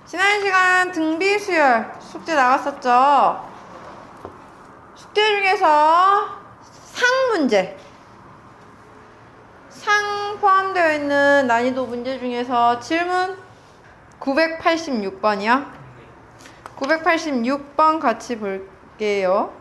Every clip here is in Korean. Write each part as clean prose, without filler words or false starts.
지난 시간 등비수열 숙제 나갔었죠? 숙제 중에서 상 문제, 상 포함되어 있는 난이도 문제 중에서 질문 986번이요. 986번 같이 볼게요.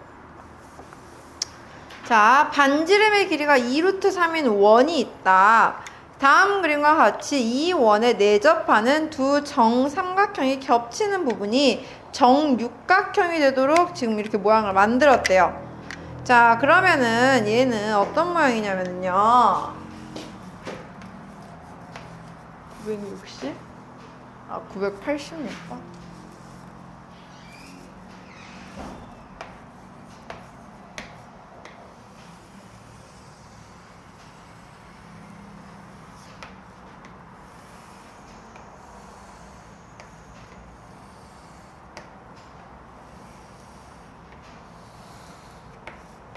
자, 반지름의 길이가 2루트 3인 원이 있다. 다음 그림과 같이 이 원에 내접하는 두 정삼각형이 겹치는 부분이 정육각형이 되도록 지금 이렇게 모양을 만들었대요. 자, 그러면은 얘는 어떤 모양이냐면요. 960? 986번?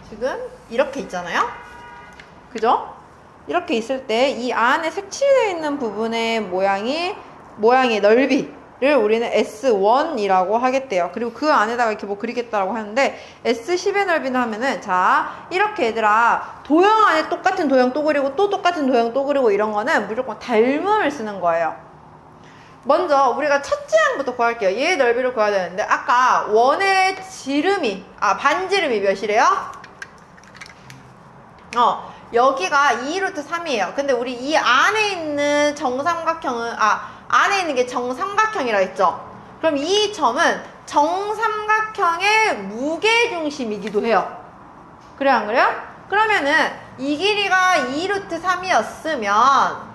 지금 이렇게 있잖아요. 그죠? 이렇게 있을 때 이 안에 색칠되어 있는 부분의 모양의 넓이를 우리는 S1이라고 하겠대요. 그리고 그 안에다가 이렇게 뭐 그리겠다라고 하는데 S10의 넓이는 하면은 자, 이렇게 얘들아 도형 안에 똑같은 도형 또 그리고 또 똑같은 도형 또 그리고 이런 거는 무조건 닮음을 쓰는 거예요. 먼저 우리가 첫째 항부터 구할게요. 얘의 넓이를 구해야 되는데 아까 원의 반지름이 몇이래요? 여기가 2루트 3이에요. 근데 우리 이 안에 있는 정삼각형은, 안에 있는 게 정삼각형이라 했죠? 그럼 이 점은 정삼각형의 무게중심이기도 해요. 그래요, 안 그래요? 그러면은 이 길이가 2루트 3이었으면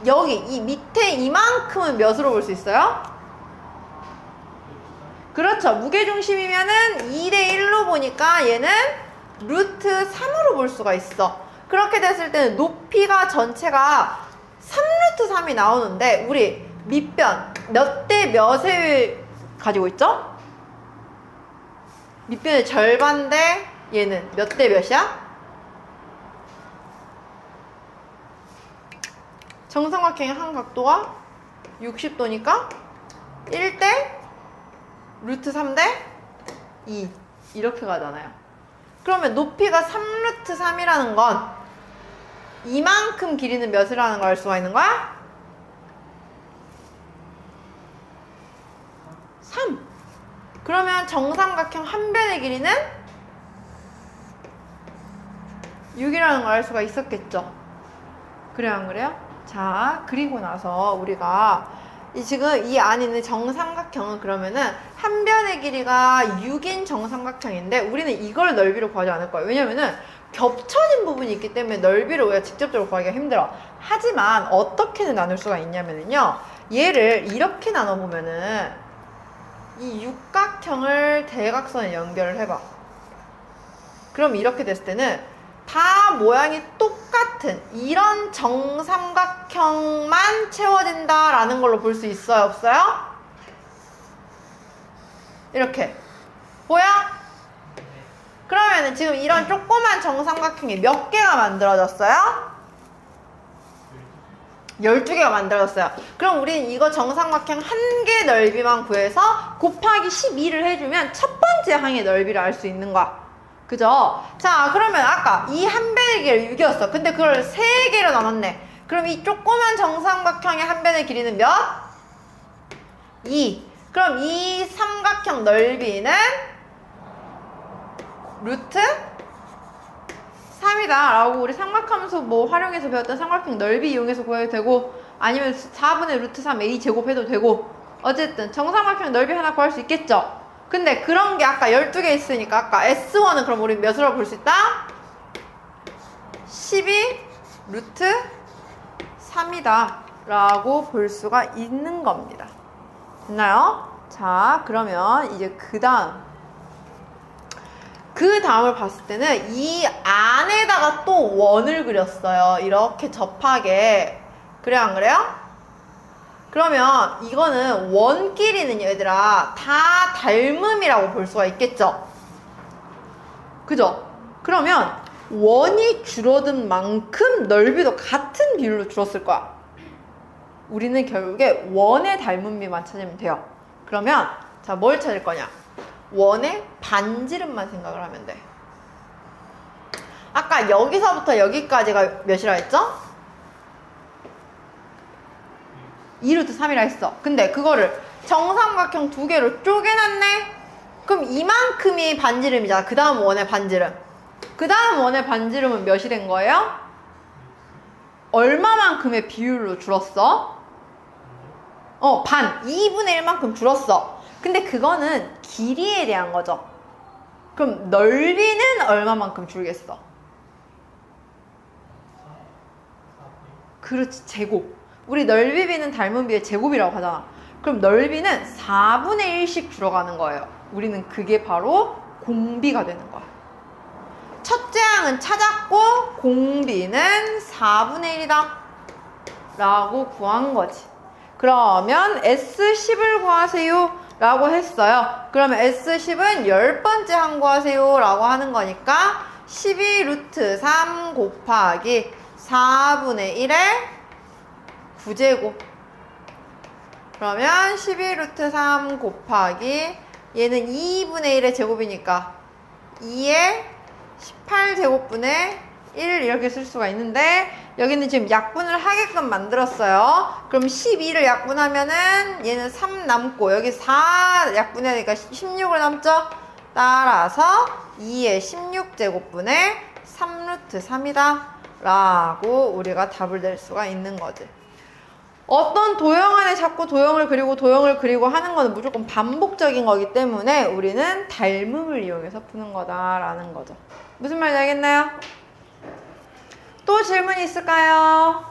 여기 이 밑에 이만큼은 몇으로 볼 수 있어요? 그렇죠. 무게중심이면은 2대1로 보니까 얘는 루트 3으로 볼 수가 있어. 그렇게 됐을 때는 높이가 전체가 3루트 3이 나오는데 우리 밑변 몇 대 몇을 가지고 있죠? 밑변의 절반 대 얘는 몇 대 몇이야? 정삼각형의 한 각도가 60도니까 1대 루트 3 대 2 이렇게 가잖아요. 그러면 높이가 3루트 3이라는 건 이만큼 길이는 몇이라는 걸 알 수가 있는 거야? 3. 그러면 정삼각형 한 변의 길이는 6이라는 걸 알 수가 있었겠죠. 그래요, 안 그래요? 자, 그리고 나서 우리가 지금 이 안에 있는 정삼각형은 그러면은 한 변의 길이가 6인 정삼각형인데 우리는 이걸 넓이로 구하지 않을 거예요. 왜냐면은 겹쳐진 부분이 있기 때문에 넓이를 우리가 직접적으로 구하기가 힘들어. 하지만 어떻게는 나눌 수가 있냐면은요. 얘를 이렇게 나눠보면은 이 육각형을 대각선에 연결을 해봐. 그럼 이렇게 됐을 때는 다 모양이 똑같은 이런 정삼각형만 채워진다라는 걸로 볼 수 있어요? 없어요? 이렇게 보여? 그러면은 지금 이런 조그만 정삼각형이 몇 개가 만들어졌어요? 12개가 만들어졌어요. 그럼 우리는 이거 정삼각형 한 개 넓이만 구해서 곱하기 12를 해주면 첫 번째 항의 넓이를 알 수 있는 거야. 그죠? 자, 그러면 아까 이 한 변의 길이 6이었어. 근데 그걸 3개로 나눴네. 그럼 이 조그만 정삼각형의 한 변의 길이는 몇? 2. 그럼 이 삼각형 넓이는 루트 3이다 라고 우리 삼각함수 뭐 활용해서 배웠던 삼각형 넓이 이용해서 구해도 되고 아니면 4분의 루트 3 a 제곱해도 되고 어쨌든 정삼각형 넓이 하나 구할 수 있겠죠? 근데 그런 게 아까 12개 있으니까 아까 S1은 그럼 우리 몇으로 볼 수 있다? 12 루트 3이다 라고 볼 수가 있는 겁니다. 됐나요? 자, 그러면 이제 그 다음을 봤을 때는 이 안에다가 또 원을 그렸어요. 이렇게 접하게. 그래요, 안 그래요? 그러면 이거는 원끼리는 얘들아 다 닮음이라고 볼 수가 있겠죠? 그죠? 그러면 원이 줄어든 만큼 넓이도 같은 비율로 줄었을 거야. 우리는 결국에 원의 닮은비만 찾으면 돼요. 그러면 자, 뭘 찾을 거냐? 원의 반지름만 생각을 하면 돼. 아까 여기서부터 여기까지가 몇이라 했죠? 2루트 3이라 했어. 근데 그거를 정삼각형 두 개로 쪼개놨네? 그럼 이만큼이 반지름이잖아. 그 다음 원의 반지름. 그 다음 원의 반지름은 몇이 된 거예요? 얼마만큼의 비율로 줄었어? 반. 2분의 1만큼 줄었어. 근데 그거는 길이에 대한 거죠. 그럼 넓이는 얼마만큼 줄겠어? 그렇지, 제곱. 우리 넓이비는 닮은 비의 제곱이라고 하잖아. 그럼 넓이는 4분의 1씩 줄어가는 거예요. 우리는 그게 바로 공비가 되는 거야. 첫째 항은 찾았고 공비는 4분의 1이다 라고 구한 거지. 그러면 S10을 구하세요 라고 했어요. 그러면 S10은 10번째 항 구하세요 라고 하는 거니까 12루트 3 곱하기 4분의 1의 9제곱. 그러면 12루트 3 곱하기 얘는 2분의 1의 제곱이니까 2의 18제곱분의 1 이렇게 쓸 수가 있는데 여기는 지금 약분을 하게끔 만들었어요. 그럼 12를 약분하면은 얘는 3 남고 여기 4 약분해야 되니까 16을 남죠? 따라서 2의 16제곱분의 3루트 3이다 라고 우리가 답을 낼 수가 있는 거지. 어떤 도형 안에 자꾸 도형을 그리고 하는 거는 무조건 반복적인 거기 때문에 우리는 닮음을 이용해서 푸는 거다라는 거죠. 무슨 말인지 알겠나요? 또 질문이 있을까요?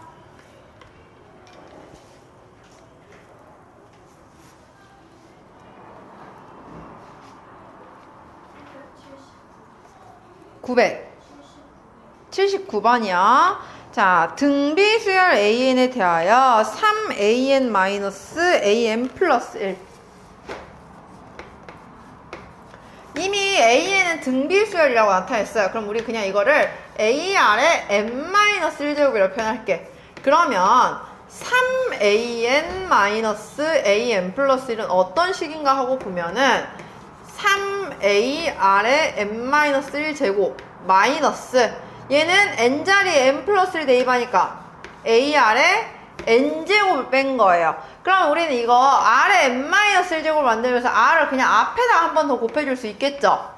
(979번이요) 자, 등비 수열 AN에 대하여 3AN-AN 플러스 1. 이미 AN은 등비 수열이라고 나타냈어요. 그럼 우리 그냥 이거를 AR의 n-1제곱이라고 표현할게. 그러면 3AN-AN 플러스 1은 어떤 식인가 하고 보면은 3AR의 n-1제곱 마이너스 얘는 n자리에 n 플러스 1 대입하니까 AR의 n제곱을 뺀 거예요. 그럼 우리는 이거 R의 n-1제곱을 만들면서 R을 그냥 앞에다가 한 번 더 곱해줄 수 있겠죠?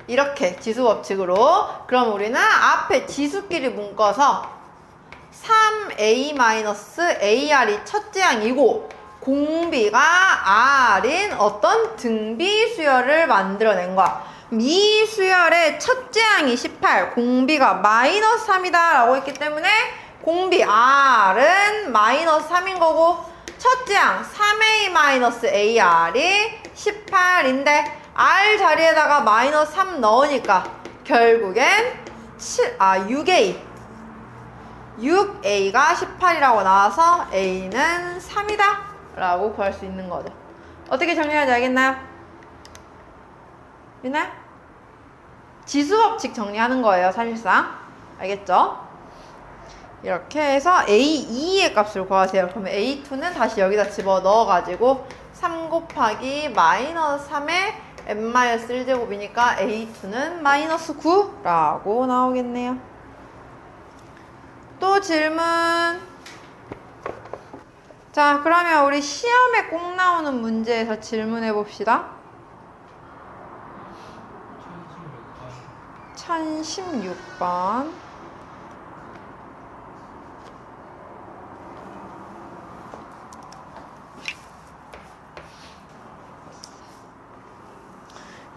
이렇게 지수법칙으로. 그럼 우리는 앞에 지수끼리 묶어서 3A-AR이 첫째 항이고 공비가 R인 어떤 등비 수열을 만들어낸 거야. 이 수열의 첫째 항이 18, 공비가 마이너스 3이다 라고 했기 때문에 공비 R은 마이너스 3인 거고 첫째 항 3A-AR이 18인데 R 자리에다가 마이너스 3 넣으니까 결국엔 6A가 18이라고 나와서 A는 3이다 라고 구할 수 있는 거죠. 어떻게 정리하지 알겠나요? 됐나요? 지수법칙 정리하는 거예요, 사실상. 알겠죠? 이렇게 해서 A2의 값을 구하세요. 그러면 A2는 다시 여기다 집어 넣어가지고 3 곱하기 마이너스 3의 n-1제곱이니까 A2는 마이너스 9라고 나오겠네요. 또 질문. 자, 그러면 우리 시험에 꼭 나오는 문제에서 질문해 봅시다. 1016번.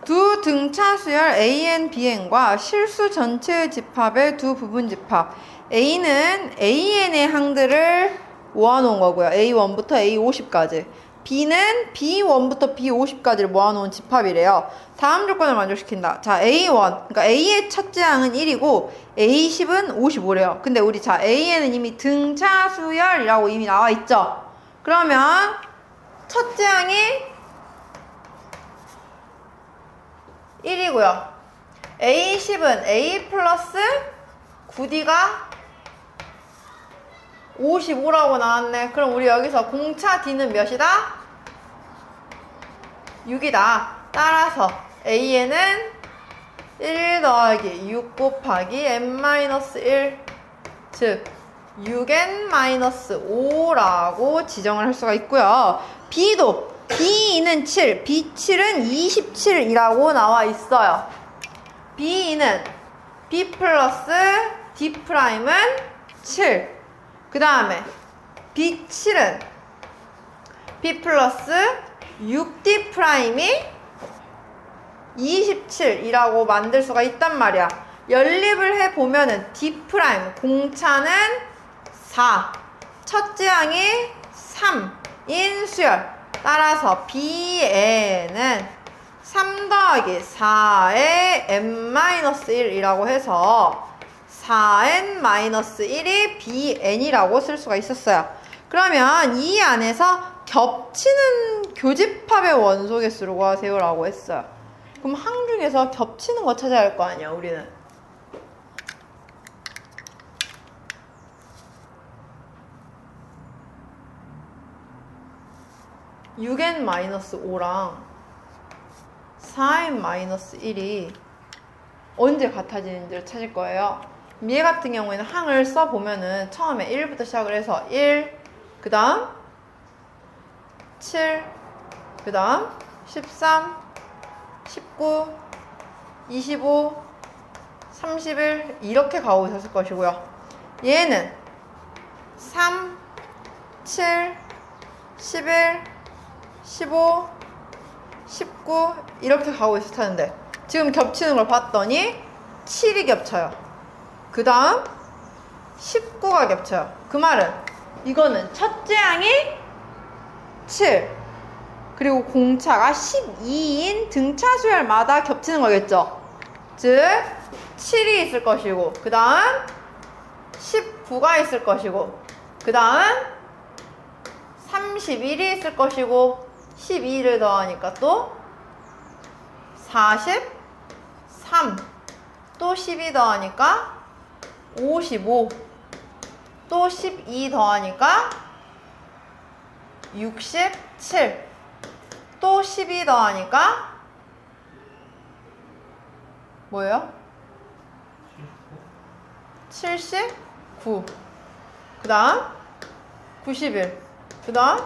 두 등차 수열 AN, BN과 실수 전체의 집합의 두 부분 집합. A는 AN의 항들을 모아놓은 거고요. A1부터 A50까지. B는 B1부터 B50까지를 모아놓은 집합이래요. 다음 조건을 만족시킨다. 자, A1. 그러니까 A의 첫째 항은 1이고 A10은 55래요. 근데 우리 자, A에는 이미 등차 수열이라고 이미 나와 있죠. 그러면 첫째 항이 1이고요. A10은 A 플러스 9D가 55라고 나왔네. 그럼 우리 여기서 공차 D는 몇이다? 6이다. 따라서 A에는 1 더하기 6 곱하기 n-1, 즉 6n-5라고 지정을 할 수가 있고요. B도 B2는 7, B7은 27이라고 나와 있어요. B2는 B 플러스 D 프라임은 7. 그 다음에 B7은 B 플러스 6D 프라임이 27이라고 만들 수가 있단 말이야. 연립을 해보면은 D 프라임 공차는 4, 첫째 항이 3인 수열. 따라서 B에는 3 더하기 4의 n-1이라고 해서 4n-1이 Bn이라고 쓸 수가 있었어요. 그러면 이 안에서 겹치는 교집합의 원소 개수를 구하세요 라고 했어요. 그럼 항 중에서 겹치는 거 찾아야 할 거 아니야, 우리는. (6n-5랑) (4n-1이) 언제 같아지는지를 찾을 거예요. 얘 같은 경우에는 항을 써보면은 처음에 1부터 시작을 해서 1, 그 다음 7, 그 다음 13, 19, 25, 31 이렇게 가고 있었을 것이고요. 얘는 3, 7, 11, 15, 19 이렇게 가고 있을 텐데 지금 겹치는 걸 봤더니 7이 겹쳐요. 그 다음 19가 겹쳐요. 그 말은 이거는 첫째 항이 7 그리고 공차가 12인 등차 수열마다 겹치는 거겠죠. 즉 7이 있을 것이고 그 다음 19가 있을 것이고 그 다음 31이 있을 것이고 12를 더하니까 또 43 또 12 더하니까 55 또 12 더하니까 67 또 12 더하니까 뭐예요? 79 그 다음 91 그 다음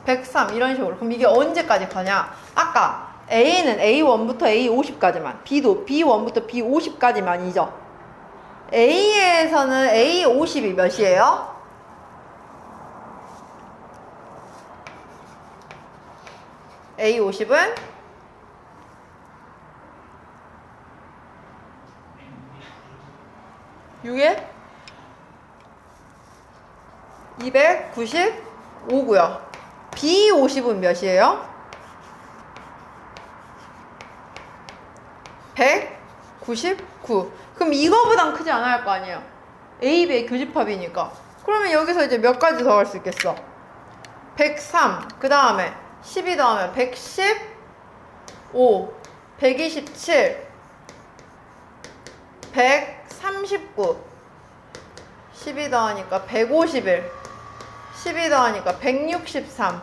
103 이런 식으로. 그럼 이게 언제까지 가냐? 아까 A는 A1부터 A50까지만 B도 B1부터 B50까지만이죠. A에서는 A50이 몇이에요? A50은 6에 295고요. B50은 몇이에요? 199. 그럼 이거보단 크지 않아야 할 거 아니에요. A, B의 교집합이니까. 그러면 여기서 이제 몇 가지 더 할 수 있겠어? 103. 그 다음에 12 더하면 115, 127, 139, 12 더하니까 151, 12 더하니까 163,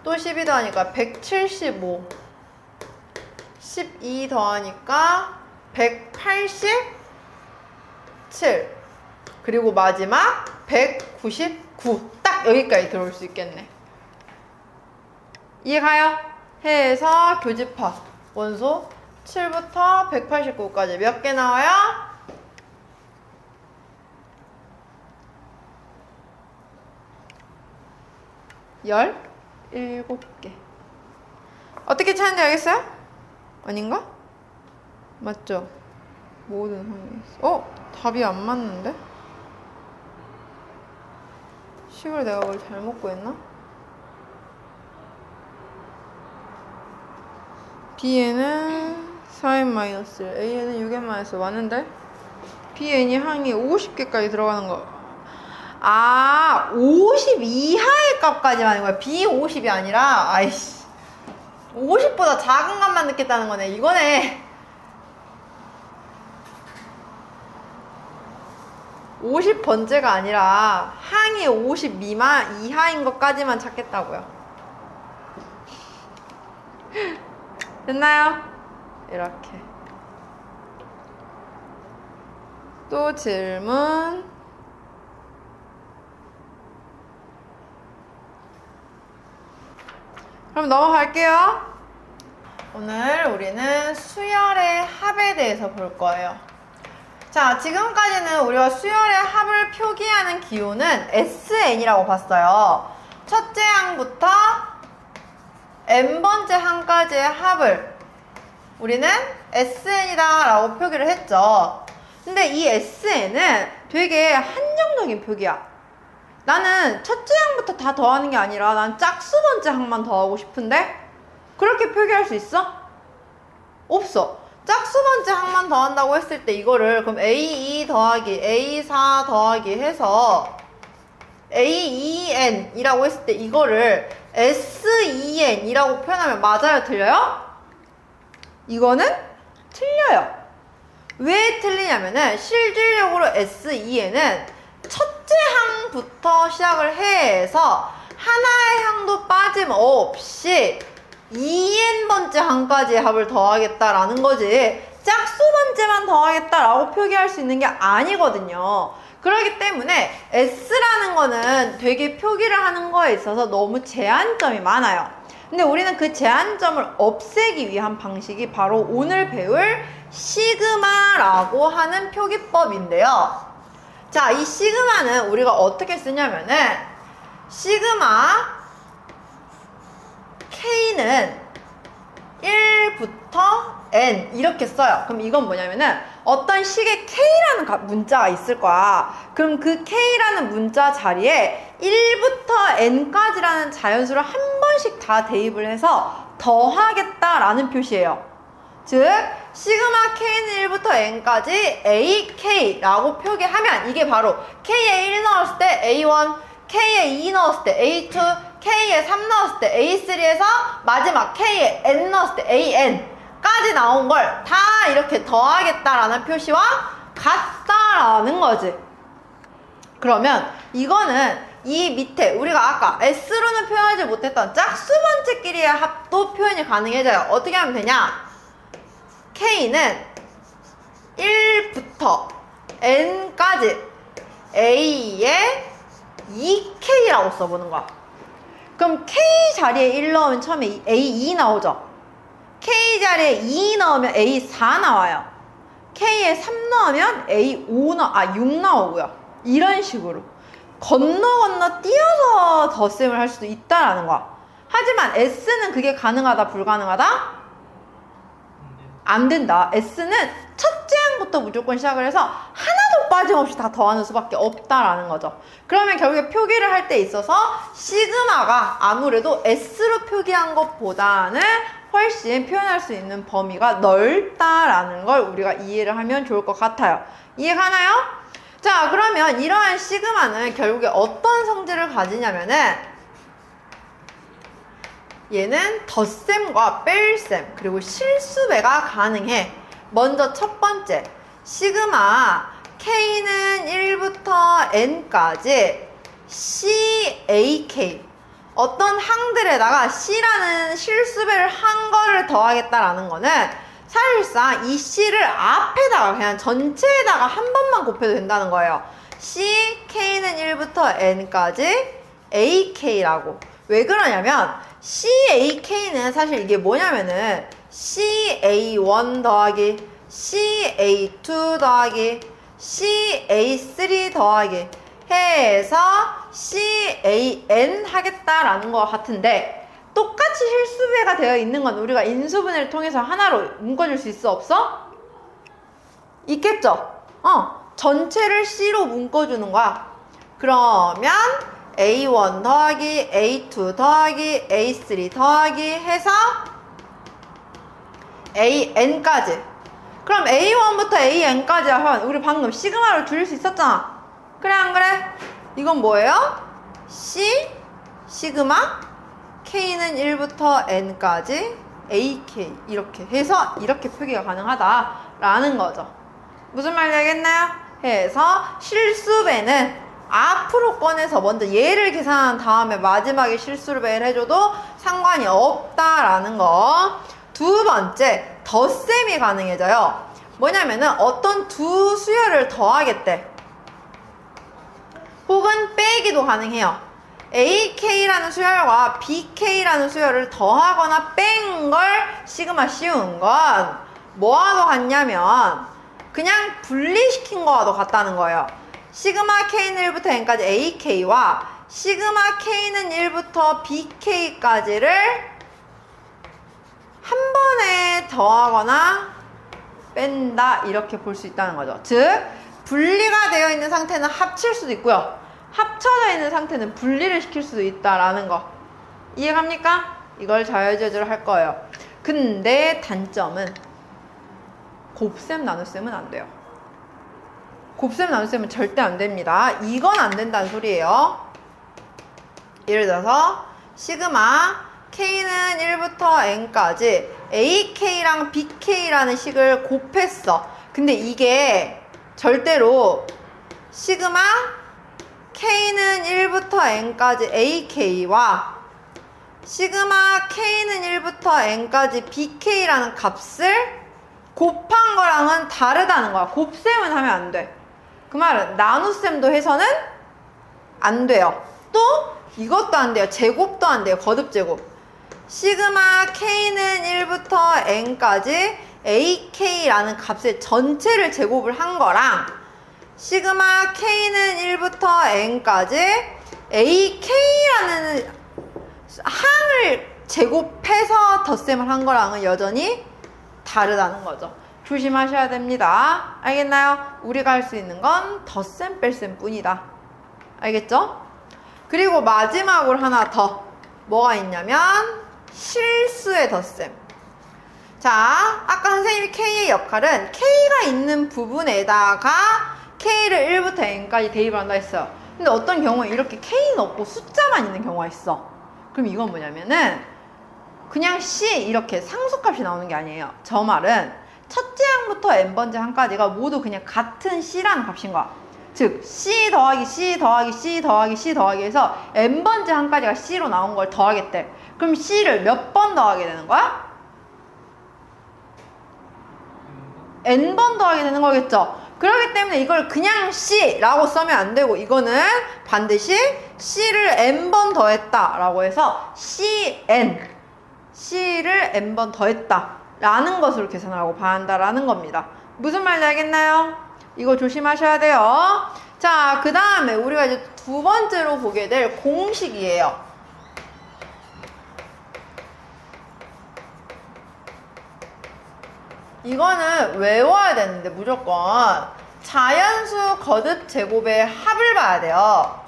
또 12 더하니까 175, 12 더하니까 187, 그리고 마지막 199. 딱 여기까지 들어올 수 있겠네. 이해가요? 해에서 교집합 원소 7부터 189까지 몇 개 나와요? 17개. 어떻게 찾는지 알겠어요? 아닌가? 맞죠? 모든 항이 있어. 답이 안 맞는데? 식을 내가 뭘 잘못 구했나? B에는 4n-1, A에는 6n-1 맞는데? Bn이 항이 50개까지 들어가는 거. 50 이하의 값까지 하는 거야. B50이 아니라, 아이씨. 50보다 작은 값만 넣겠다는 거네. 이거네. 50번째가 아니라 항이 50 미만 이하인 것까지만 찾겠다고요. 됐나요? 이렇게. 또 질문. 그럼 넘어갈게요. 오늘 우리는 수열의 합에 대해서 볼 거예요. 자, 지금까지는 우리가 수열의 합을 표기하는 기호는 SN이라고 봤어요. 첫째 항부터 n번째 항까지의 합을 우리는 SN이다 라고 표기를 했죠. 근데 이 SN은 되게 한정적인 표기야. 나는 첫째 항부터 다 더하는 게 아니라 난 짝수번째 항만 더하고 싶은데 그렇게 표기할 수 있어? 없어. 짝수번째 항만 더한다고 했을 때 이거를 그럼 A2 더하기 A4 더하기 해서 A2N이라고 했을 때 이거를 S2N이라고 표현하면 맞아요? 틀려요? 이거는 틀려요. 왜 틀리냐면은 실질적으로 S2N은 첫째 항부터 시작을 해서 하나의 항도 빠짐없이 2n번째 항까지의 합을 더하겠다라는 거지 짝수번째만 더하겠다라고 표기할 수 있는 게 아니거든요. 그렇기 때문에 S라는 거는 되게 표기를 하는 거에 있어서 너무 제한점이 많아요. 근데 우리는 그 제한점을 없애기 위한 방식이 바로 오늘 배울 시그마라고 하는 표기법인데요. 자, 이 시그마는 우리가 어떻게 쓰냐면은 시그마 K는 1부터 N 이렇게 써요. 그럼 이건 뭐냐면은 어떤 식의 K라는 문자가 있을 거야. 그럼 그 K라는 문자 자리에 1부터 N까지라는 자연수를 한 번씩 다 대입을 해서 더하겠다라는 표시예요. 즉 시그마 K는 1부터 N까지 AK라고 표기하면 이게 바로 K에 1 넣었을 때 A1, K에 2 넣었을 때 A2, K에 3 넣었을 때 A3에서 마지막 K에 N 넣었을 때 AN까지 나온 걸 다 이렇게 더하겠다라는 표시와 같다라는 거지. 그러면 이거는 이 밑에 우리가 아까 S로는 표현하지 못했던 짝수번째끼리의 합도 표현이 가능해져요. 어떻게 하면 되냐? K는 1부터 N까지 A에 2K라고 써보는 거야. 그럼 K 자리에 1 넣으면 처음에 A2 나오죠. K 자리에 2 넣으면 A4 나와요. K에 3 넣으면 A5 6 나오고요. 이런 식으로 건너 띄어서 덧셈을 할 수도 있다라는 거야. 하지만 S는 그게 가능하다 불가능하다? 안 된다. S는 첫째 항부터 무조건 시작을 해서 하나도 빠짐없이 다 더하는 수밖에 없다라는 거죠. 그러면 결국에 표기를 할 때 있어서 시그마가 아무래도 S로 표기한 것보다는 훨씬 표현할 수 있는 범위가 넓다라는 걸 우리가 이해를 하면 좋을 것 같아요. 이해가나요? 자, 그러면 이러한 시그마는 결국에 어떤 성질을 가지냐면은 얘는 덧셈과 뺄셈 그리고 실수배가 가능해. 먼저 첫 번째 시그마 K는 1부터 N까지 CAK 어떤 항들에다가 C라는 실수배를 한 거를 더하겠다라는 거는 사실상 이 C를 앞에다가 그냥 전체에다가 한 번만 곱해도 된다는 거예요. CK는 1부터 N까지 AK라고. 왜 그러냐면 CAK는 사실 이게 뭐냐면은 CA1 더하기 CA2 더하기 CA3 더하기 해서 CAN 하겠다라는 것 같은데 똑같이 실수배가 되어 있는 건 우리가 인수분해를 통해서 하나로 묶어줄 수 있어 없어? 있겠죠? 전체를 C로 묶어주는 거야. 그러면 A1 더하기 A2 더하기 A3 더하기 해서 AN까지. 그럼 A1부터 AN까지 하면 우리 방금 시그마를 줄일 수 있었잖아. 그래 안 그래? 이건 뭐예요? C 시그마 K는 1부터 N까지 AK 이렇게 해서 이렇게 표기가 가능하다라는 거죠. 무슨 말인지 알겠나요? 해서 실수배는 앞으로 꺼내서 먼저 얘를 계산한 다음에 마지막에 실수배를 해줘도 상관이 없다라는 거. 두 번째, 덧셈이 가능해져요. 뭐냐면은 어떤 두 수열을 더하겠대. 혹은 빼기도 가능해요. AK라는 수열과 BK라는 수열을 더하거나 뺀 걸 시그마 씌운 건 뭐와도 같냐면 그냥 분리시킨 거와도 같다는 거예요. 시그마 K는 1부터 N까지 AK와 시그마 K는 1부터 BK까지를 한 번에 더하거나 뺀다 이렇게 볼 수 있다는 거죠. 즉 분리가 되어 있는 상태는 합칠 수도 있고요. 합쳐져 있는 상태는 분리를 시킬 수도 있다라는 거. 이해갑니까? 이걸 자유제조를 할 거예요. 근데 단점은 곱셈 나눗셈은 안 돼요. 곱셈 나눗셈은 절대 안 됩니다. 이건 안 된다는 소리예요. 예를 들어서 시그마 K는 1부터 N까지 AK랑 BK라는 식을 곱했어. 근데 이게 절대로 시그마 K는 1부터 N까지 AK와 시그마 K는 1부터 N까지 BK라는 값을 곱한 거랑은 다르다는 거야. 곱셈은 하면 안 돼. 그 말은 나눗셈도 해서는 안 돼요. 또 이것도 안 돼요. 제곱도 안 돼요. 거듭제곱. 시그마 K는 1부터 N까지 AK라는 값의 전체를 제곱을 한 거랑 시그마 K는 1부터 N까지 AK라는 항을 제곱해서 덧셈을 한 거랑은 여전히 다르다는 거죠. 조심하셔야 됩니다. 알겠나요? 우리가 할 수 있는 건 덧셈 뺄셈 뿐이다. 알겠죠? 그리고 마지막으로 하나 더 뭐가 있냐면 실수의 덧셈. 자, 아까 선생님이 K의 역할은 K가 있는 부분에다가 K를 1부터 N까지 대입을 한다 했어요. 근데 어떤 경우에 이렇게 K는 없고 숫자만 있는 경우가 있어. 그럼 이건 뭐냐면은 그냥 C 이렇게 상수값이 나오는 게 아니에요. 저 말은 첫째 항부터 N번째 항까지가 모두 그냥 같은 C라는 값인 거야. 즉 C 더하기 C 더하기 C 더하기 C 더하기 해서 N번째 항까지가 C로 나온 걸 더하겠대. 그럼 C를 몇 번 더하게 되는 거야? N번 더하게 되는 거겠죠. 그렇기 때문에 이걸 그냥 C라고 쓰면 안 되고 이거는 반드시 C를 N번 더했다 라고 해서 CN C를 N번 더했다 라는 것으로 계산하고 봐야 한다라는 겁니다. 무슨 말인지 알겠나요? 이거 조심하셔야 돼요. 자, 그 다음에 우리가 이제 두 번째로 보게 될 공식이에요. 이거는 외워야 되는데 무조건 자연수 거듭 제곱의 합을 봐야 돼요.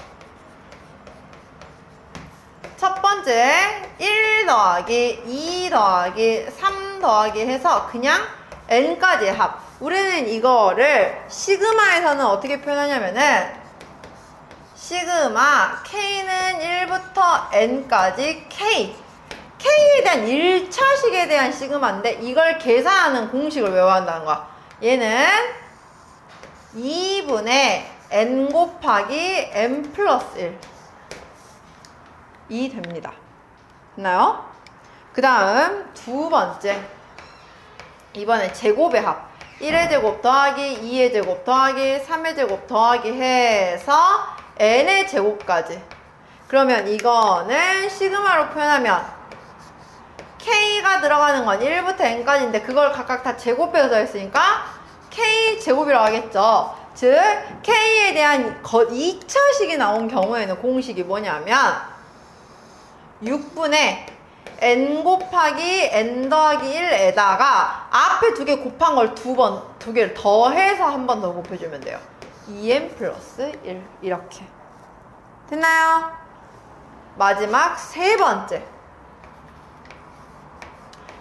첫 번째 1 더하기 2 더하기 3 더하기 해서 그냥 n까지의 합. 우리는 이거를 시그마에서는 어떻게 표현하냐면은 시그마 K는 1부터 N까지 K K에 대한 1차식에 대한 시그마인데 이걸 계산하는 공식을 외워야 한다는 거야. 얘는 2분의 N 곱하기 N 플러스 1이 됩니다. 됐나요? 그 다음 두 번째 이번에 제곱의 합 1의 제곱 더하기 2의 제곱 더하기 3의 제곱 더하기 해서 n의 제곱까지. 그러면 이거는 시그마로 표현하면 K가 들어가는 건 1부터 N까지인데 그걸 각각 다 제곱해서 했으니까 K 제곱이라고 하겠죠. 즉 K에 대한 2차식이 나온 경우에는 공식이 뭐냐면 6분의 N 곱하기 N 더하기 1에다가 앞에 두 개 곱한 걸 두 개를 더해서 한 번 더 곱해주면 돼요. 2n 플러스 1 이렇게. 됐나요? 마지막 세 번째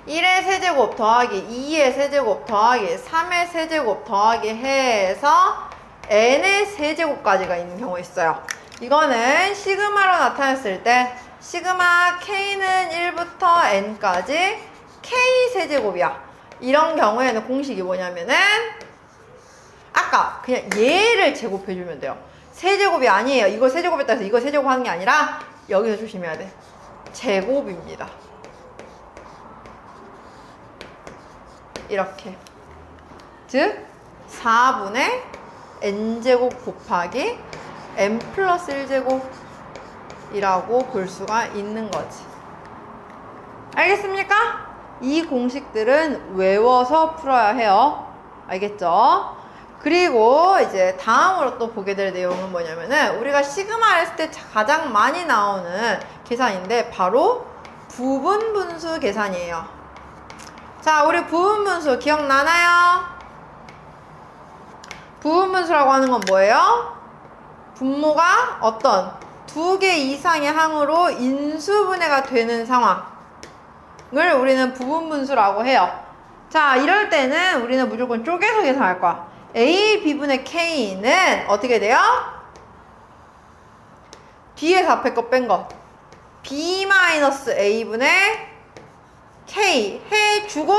1의 세제곱 더하기 2의 세제곱 더하기 3의 세제곱 더하기 해서 n의 세제곱까지가 있는 경우가 있어요. 이거는 시그마로 나타냈을 때 시그마 K는 1부터 N까지 K 세제곱이야. 이런 경우에는 공식이 뭐냐면은 아까 아까 그냥 얘를 제곱해주면 돼요. 세제곱이 아니에요. 이거 세제곱했다 해서 이거 세제곱하는 게 아니라 여기서 조심해야 돼. 제곱입니다. 이렇게. 즉 4분의 n제곱 곱하기 n 플러스 1제곱이라고 볼 수가 있는 거지. 알겠습니까? 이 공식들은 외워서 풀어야 해요. 알겠죠? 그리고 이제 다음으로 또 보게 될 내용은 뭐냐면은 우리가 시그마 했을 때 가장 많이 나오는 계산인데 바로 부분분수 계산이에요. 자, 우리 부분분수 기억나나요? 부분분수라고 하는 건 뭐예요? 분모가 어떤 두 개 이상의 항으로 인수분해가 되는 상황을 우리는 부분분수라고 해요. 자, 이럴 때는 우리는 무조건 쪼개서 계산할 거야. A, B분의 K는 어떻게 돼요? 뒤에서 앞에 거 뺀 거. B-A분의 K 해주고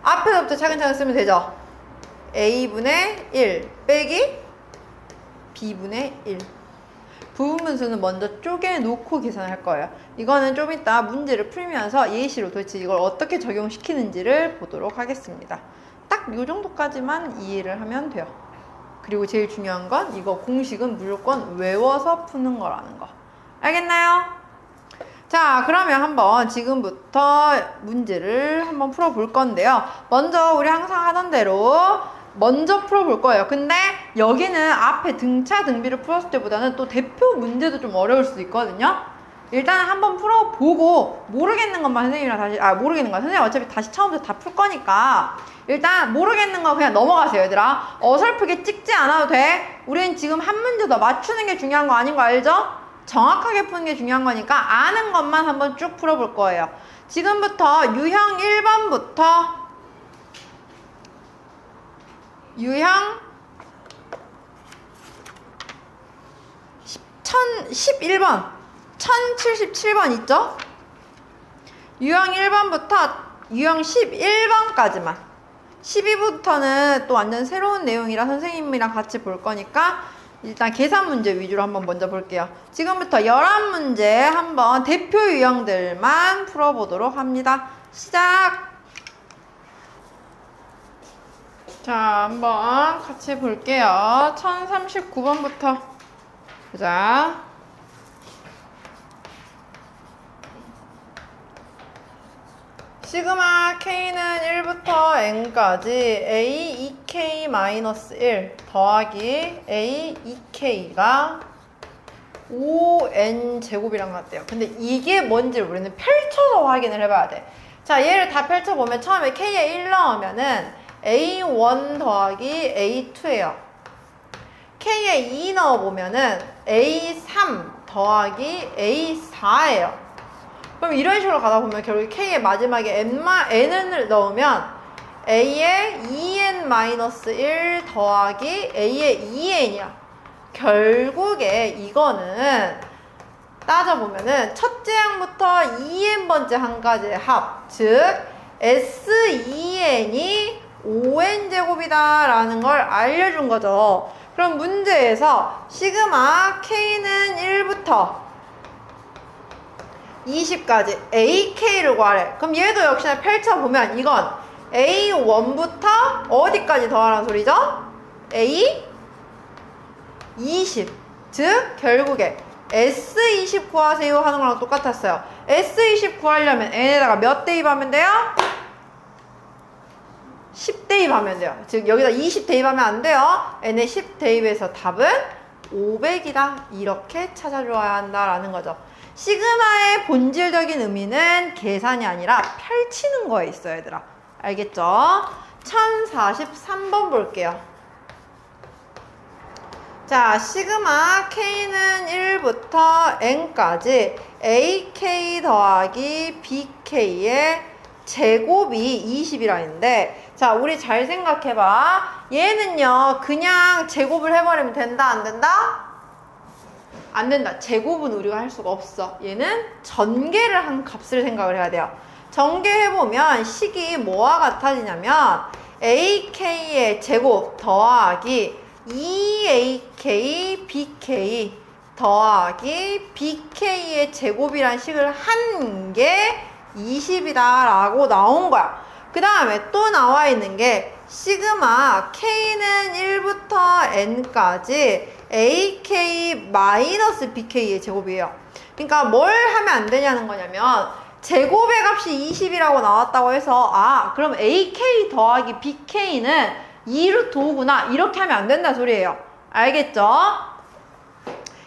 앞에서부터 차근차근 쓰면 되죠. A분의 1 빼기 B분의 1. 부분분수는 먼저 쪼개놓고 계산할 거예요. 이거는 좀 이따 문제를 풀면서 예시로 도대체 이걸 어떻게 적용시키는지를 보도록 하겠습니다. 딱 이 정도까지만 이해를 하면 돼요. 그리고 제일 중요한 건 이거 공식은 무조건 외워서 푸는 거라는 거. 알겠나요? 자, 그러면 한번 지금부터 문제를 한번 풀어볼 건데요. 먼저 우리 항상 하던 대로 먼저 풀어볼 거예요. 근데 여기는 앞에 등차 등비를 풀었을 때보다는 또 대표 문제도 좀 어려울 수도 있거든요. 일단 한번 풀어보고 모르겠는 것만 선생님이랑 다시 모르겠는 거 선생님 어차피 다시 처음부터 다 풀 거니까 일단 모르겠는 거 그냥 넘어가세요. 얘들아 어설프게 찍지 않아도 돼. 우린 지금 한 문제 더 맞추는 게 중요한 거 아닌 거 알죠? 정확하게 푸는 게 중요한 거니까 아는 것만 한번 쭉 풀어볼 거예요. 지금부터 유형 1번부터 유형 1011번 1077번 있죠? 유형 1번부터 유형 11번까지만 12부터는 또 완전 새로운 내용이라 선생님이랑 같이 볼 거니까 일단 계산 문제 위주로 한번 먼저 볼게요. 지금부터 11문제 한번 대표 유형들만 풀어보도록 합니다. 시작! 자, 한번 같이 볼게요. 1039번부터 보자. 시그마 K는 1부터 N까지 A 2K-1 더하기 A 2K가 5N 제곱이랑 같대요. 근데 이게 뭔지 우리는 펼쳐서 확인을 해봐야 돼. 자, 얘를 다 펼쳐보면 처음에 K에 1 넣으면은 A1 더하기 A2예요. K에 2 넣어보면은 A3 더하기 A4예요. 그럼 이런 식으로 가다 보면 결국 K의 마지막에 N을 넣으면 A의 2N-1 더하기 A의 2N이야. 결국에 이거는 따져보면은 첫째 항부터 2N번째 항까지의 합, 즉 S2N이 5N제곱이다 라는 걸 알려준 거죠. 그럼 문제에서 시그마 K는 1부터 20까지 AK를 구하래. 그럼 얘도 역시나 펼쳐보면 이건 A1부터 어디까지 더하라는 소리죠? A20. 즉 결국에 S20 구하세요 하는 거랑 똑같았어요. S20 구하려면 N에다가 몇 대입하면 돼요? 10 대입하면 돼요. 즉 여기다 20 대입하면 안 돼요. N에 10 대입해서 답은 500이다. 이렇게 찾아줘야 한다라는 거죠. 시그마의 본질적인 의미는 계산이 아니라 펼치는 거에 있어요, 얘들아. 알겠죠? 1043번 볼게요. 자, 시그마 K는 1부터 N까지 AK 더하기 BK의 제곱이 20이라 했는데, 자, 우리 잘 생각해봐. 얘는요, 그냥 제곱을 해버리면 된다, 안 된다? 안 된다. 제곱은 우리가 할 수가 없어. 얘는 전개를 한 값을 생각을 해야 돼요. 전개해보면 식이 뭐와 같아지냐면 AK의 제곱 더하기 2AK BK 더하기 BK의 제곱이란 식을 한 게 20이다 라고 나온 거야. 그 다음에 또 나와 있는 게 시그마 K는 1부터 N까지 AK 마이너스 BK의 제곱이에요. 그러니까 뭘 하면 안 되냐는 거냐면 제곱의 값이 20이라고 나왔다고 해서 그럼 AK 더하기 BK는 2루트 5구나 이렇게 하면 안 된다 소리예요. 알겠죠?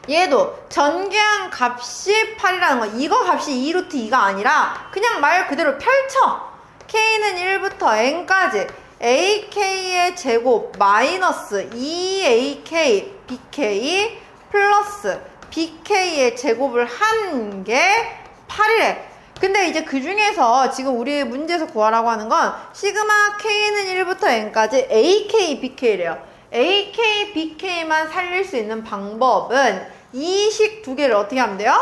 얘도 전개한 값이 8이라는 거, 이거 값이 2루트 2가 아니라 그냥 말 그대로 펼쳐. K는 1부터 N까지 AK의 제곱 마이너스 2AK BK 플러스 BK의 제곱을 한 게 8이래. 근데 이제 그 중에서 지금 우리 문제에서 구하라고 하는 건 시그마 K는 1부터 N까지 AK BK래요. AK, BK만 살릴 수 있는 방법은 이 식 두 개를 어떻게 하면 돼요?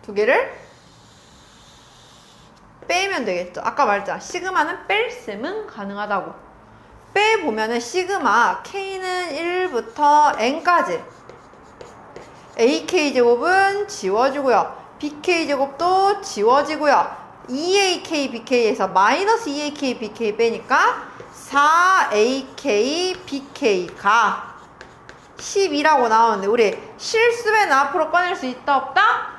두 개를 빼면 되겠죠. 아까 말했잖아. 시그마는 뺄셈은 가능하다고. 빼보면은 시그마 K는 1부터 N까지 AK제곱은 지워지고요. BK제곱도 지워지고요. 2AK, BK에서 마이너스 2AK, BK 빼니까 4AK, BK가 12라고 나오는데 우리 실수배는 앞으로 꺼낼 수 있다 없다?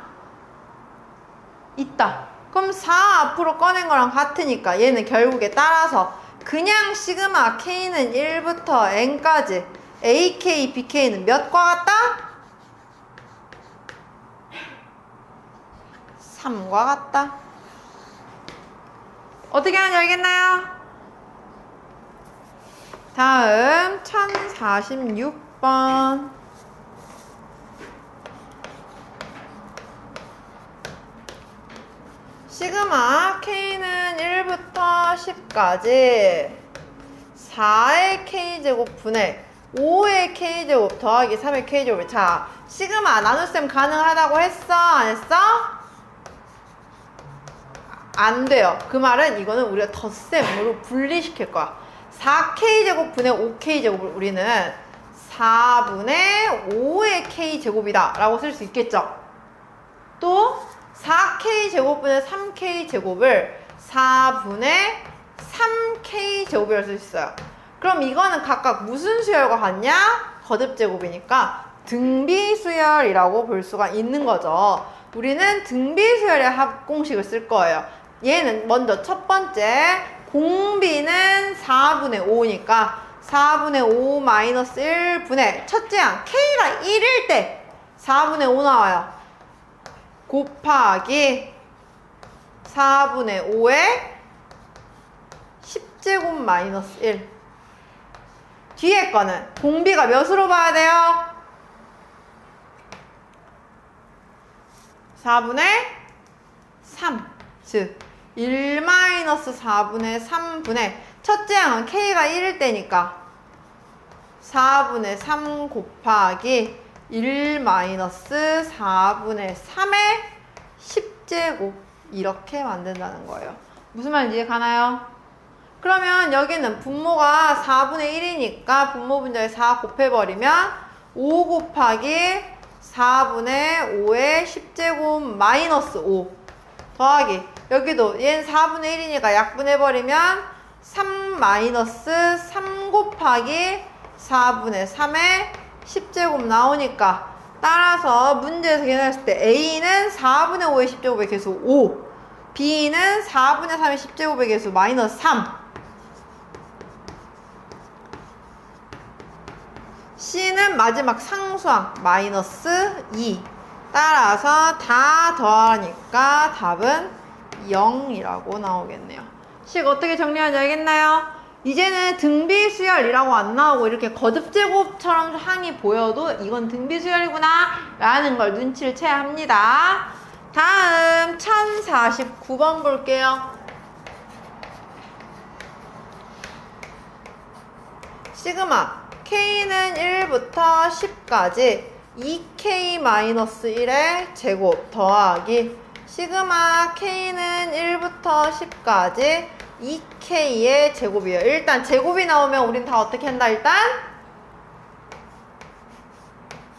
있다. 그럼 4 앞으로 꺼낸 거랑 같으니까 얘는 결국에 따라서 그냥 시그마 K는 1부터 N까지 AK, BK는 몇과 같다? 3과 같다. 어떻게 하는지 알겠나요? 다음 1046번 시그마 K는 1부터 10까지 4의 K제곱 분의 5의 K제곱 더하기 3의 K제곱을 자 시그마 나눗셈 가능하다고 했어? 안 했어? 안 돼요. 그 말은 이거는 우리가 덧셈으로 분리시킬 거야. 4K제곱 분의 5K제곱을 우리는 4분의 5의 K제곱이다 라고 쓸 수 있겠죠. 또 4K제곱 분의 3K제곱을 4분의 3K제곱이라고 쓸 수 있어요. 그럼 이거는 각각 무슨 수열과 같냐? 거듭제곱이니까 등비수열이라고 볼 수가 있는 거죠. 우리는 등비수열의 합공식을 쓸 거예요. 얘는 먼저 첫 번째 공비는 4분의 5니까 4분의 5 마이너스 1분의 첫째 항 K가 1일 때 4분의 5 나와요. 곱하기 4분의 5의 10제곱 마이너스 1. 뒤에 거는 공비가 몇으로 봐야 돼요? 4분의 3. 즉 1-4분의 3분의 첫째 항은 K가 1일 때니까 4분의 3 곱하기 1-4분의 3의 10제곱 이렇게 만든다는 거예요. 무슨 말인지 이해 가나요? 그러면 여기는 분모가 4분의 1이니까 분모 분자에 4 곱해버리면 5 곱하기 4분의 5의 10제곱 마이너스 5 더하기 여기도 얘는 4분의 1이니까 약분해버리면 3 마이너스 3 곱하기 4분의 3의 10제곱 나오니까 따라서 문제에서 계산했을 때 A는 4분의 5의 10제곱의 개수 5 B는 4분의 3의 10제곱의 개수 마이너스 3 C는 마지막 상수항 마이너스 2 따라서 다 더하니까 답은 0이라고 나오겠네요. 식 어떻게 정리하는지 알겠나요? 이제는 등비수열이라고 안 나오고 이렇게 거듭제곱처럼 항이 보여도 이건 등비수열이구나 라는 걸 눈치를 채야 합니다. 다음 1049번 볼게요. 시그마 K는 1부터 10까지 2K-1의 제곱 더하기 시그마 K는 1부터 10까지 2K의 제곱이에요. 일단 제곱이 나오면 우린 다 어떻게 한다? 일단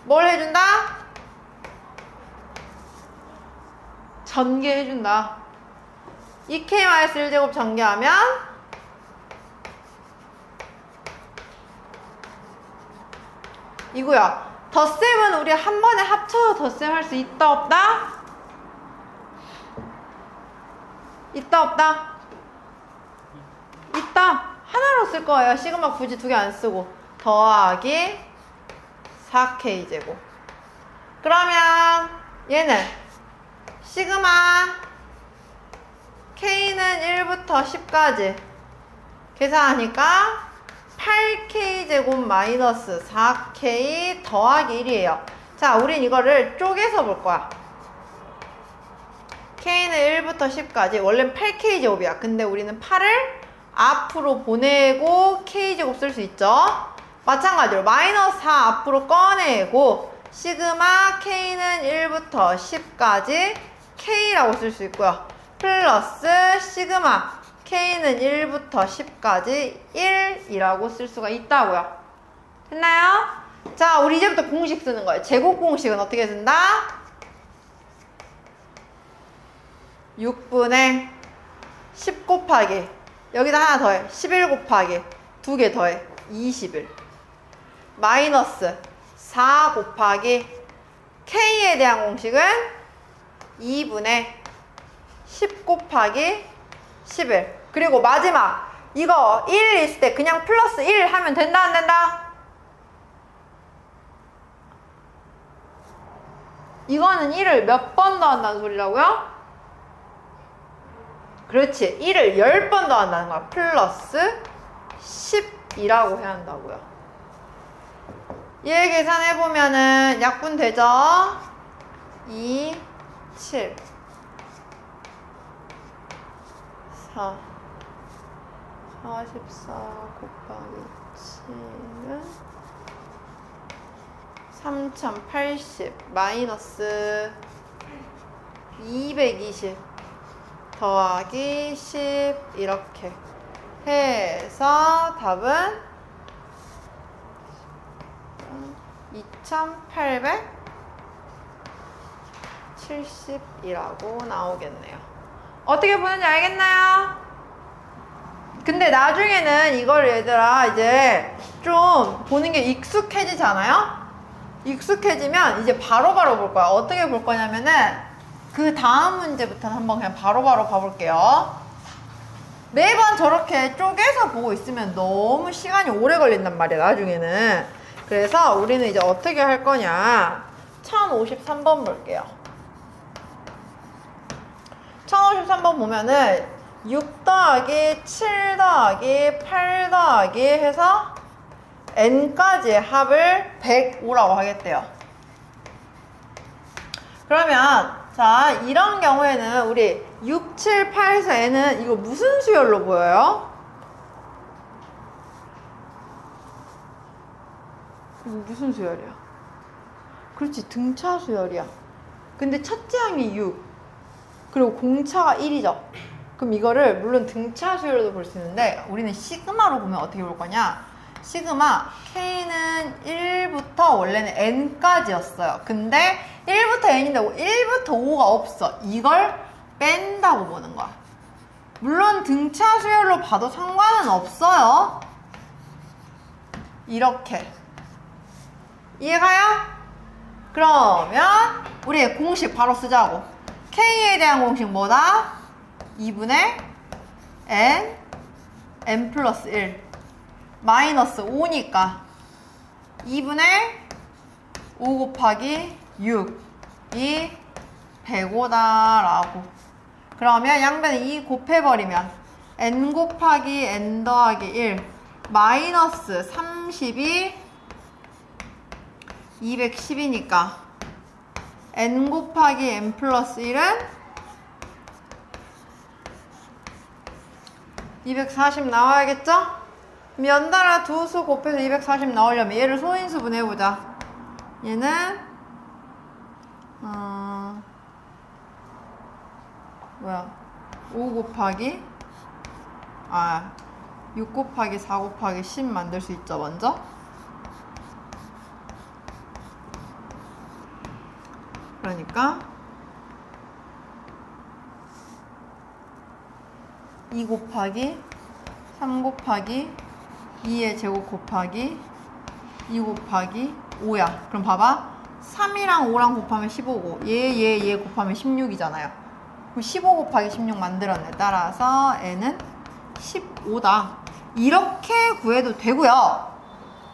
뭘 해준다? 전개해준다. 2K-1제곱 전개하면 이거야. 덧셈은 우리 한 번에 합쳐서 덧셈 할 수 있다 없다? 있다 없다? 있다. 하나로 쓸 거예요. 시그마 굳이 두 개 안 쓰고 더하기 4K제곱. 그러면 얘는 시그마 K는 1부터 10까지 계산하니까 8K제곱 마이너스 4K 더하기 1이에요. 자, 우린 이거를 쪼개서 볼 거야. K는 1부터 10까지 원래는 8K제곱이야. 근데 우리는 8을 앞으로 보내고 K제곱 쓸 수 있죠. 마찬가지로 마이너스 4 앞으로 꺼내고 시그마 K는 1부터 10까지 K라고 쓸 수 있고요. 플러스 시그마 K는 1부터 10까지 1이라고 쓸 수가 있다고요. 됐나요? 자, 우리 이제부터 공식 쓰는 거예요. 제곱 공식은 어떻게 쓴다? 6분의 10 곱하기 여기다 하나 더해 11 곱하기 2개 더해 21 마이너스 4 곱하기 K에 대한 공식은 2분의 10 곱하기 11 그리고 마지막 이거 1 있을 때 그냥 플러스 1 하면 된다 안 된다? 이거는 1을 몇 번 더한다는 소리라고요? 그렇지. 1을 10번 더한다는 거야. 플러스 10이라고 해야 한다고요. 얘 계산해보면은 약분 되죠? 2, 7 4 44 곱하기 7은 3080 마이너스 220 더하기 10 이렇게 해서 답은 2870이라고 나오겠네요. 어떻게 보는지 알겠나요? 근데 나중에는 이걸 얘들아 이제 좀 보는 게 익숙해지잖아요? 익숙해지면 이제 바로바로 볼 거야. 어떻게 볼 거냐면은 그 다음 문제부터는 한번 그냥 바로바로 봐볼게요. 매번 저렇게 쪼개서 보고 있으면 너무 시간이 오래 걸린단 말이야, 나중에는. 그래서 우리는 이제 어떻게 할 거냐. 1053번 볼게요. 1053번 보면은 6 더하기 7 더하기 8 더하기 해서 n까지의 합을 105라고 하겠대요. 그러면 자, 이런 경우에는 우리 6, 7, 8에서 n은 이거 무슨 수열로 보여요? 이거 무슨 수열이야? 그렇지, 등차 수열이야. 근데 첫째 항이 6, 그리고 공차가 1이죠. 그럼 이거를 물론 등차 수열로도 볼 수 있는데 우리는 시그마로 보면 어떻게 볼 거냐? 시그마 K는 1부터 원래는 n까지였어요. 근데 1부터 n인데 1부터 5가 없어. 이걸 뺀다고 보는 거야. 물론 등차 수열로 봐도 상관은 없어요. 이렇게. 이해가요? 그러면 우리 공식 바로 쓰자고. K에 대한 공식 뭐다? 2분의 n 플러스 1 마이너스 5니까 2분의 5 곱하기 6이 105다라고. 그러면 양변에 2 곱해버리면 n 곱하기 n 더하기 1 마이너스 30이 210이니까 n 곱하기 n 플러스 1은 240 나와야겠죠? 연달아 두 수 곱해서 240 나오려면 얘를 소인수분 해보자. 얘는 5 곱하기 6 곱하기 4 곱하기 10 만들 수 있죠, 먼저. 그러니까 2 곱하기 3 곱하기 2의 제곱 곱하기 2 곱하기 5야. 그럼 봐봐. 3이랑 5랑 곱하면 15고 얘 곱하면 16이잖아요. 그럼 15 곱하기 16 만들었네. 따라서 n은 15다. 이렇게 구해도 되고요.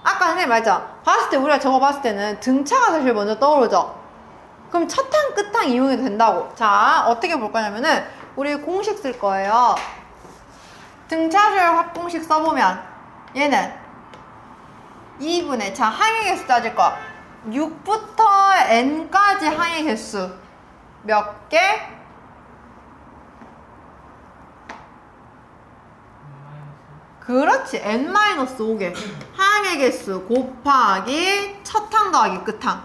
아까 선생님 말했죠? 봤을 때 우리가 저거 봤을 때는 등차가 사실 먼저 떠오르죠? 그럼 첫항 끝항 이용해도 된다고. 자, 어떻게 볼 거냐면은 우리 공식 쓸 거예요. 등차수열 합공식 써보면 얘는 2분의 자 항의 개수 따질 거 6부터 n까지 항의 개수 몇 개? 그렇지. n-5개 항의 개수 곱하기 첫항 더하기 끝항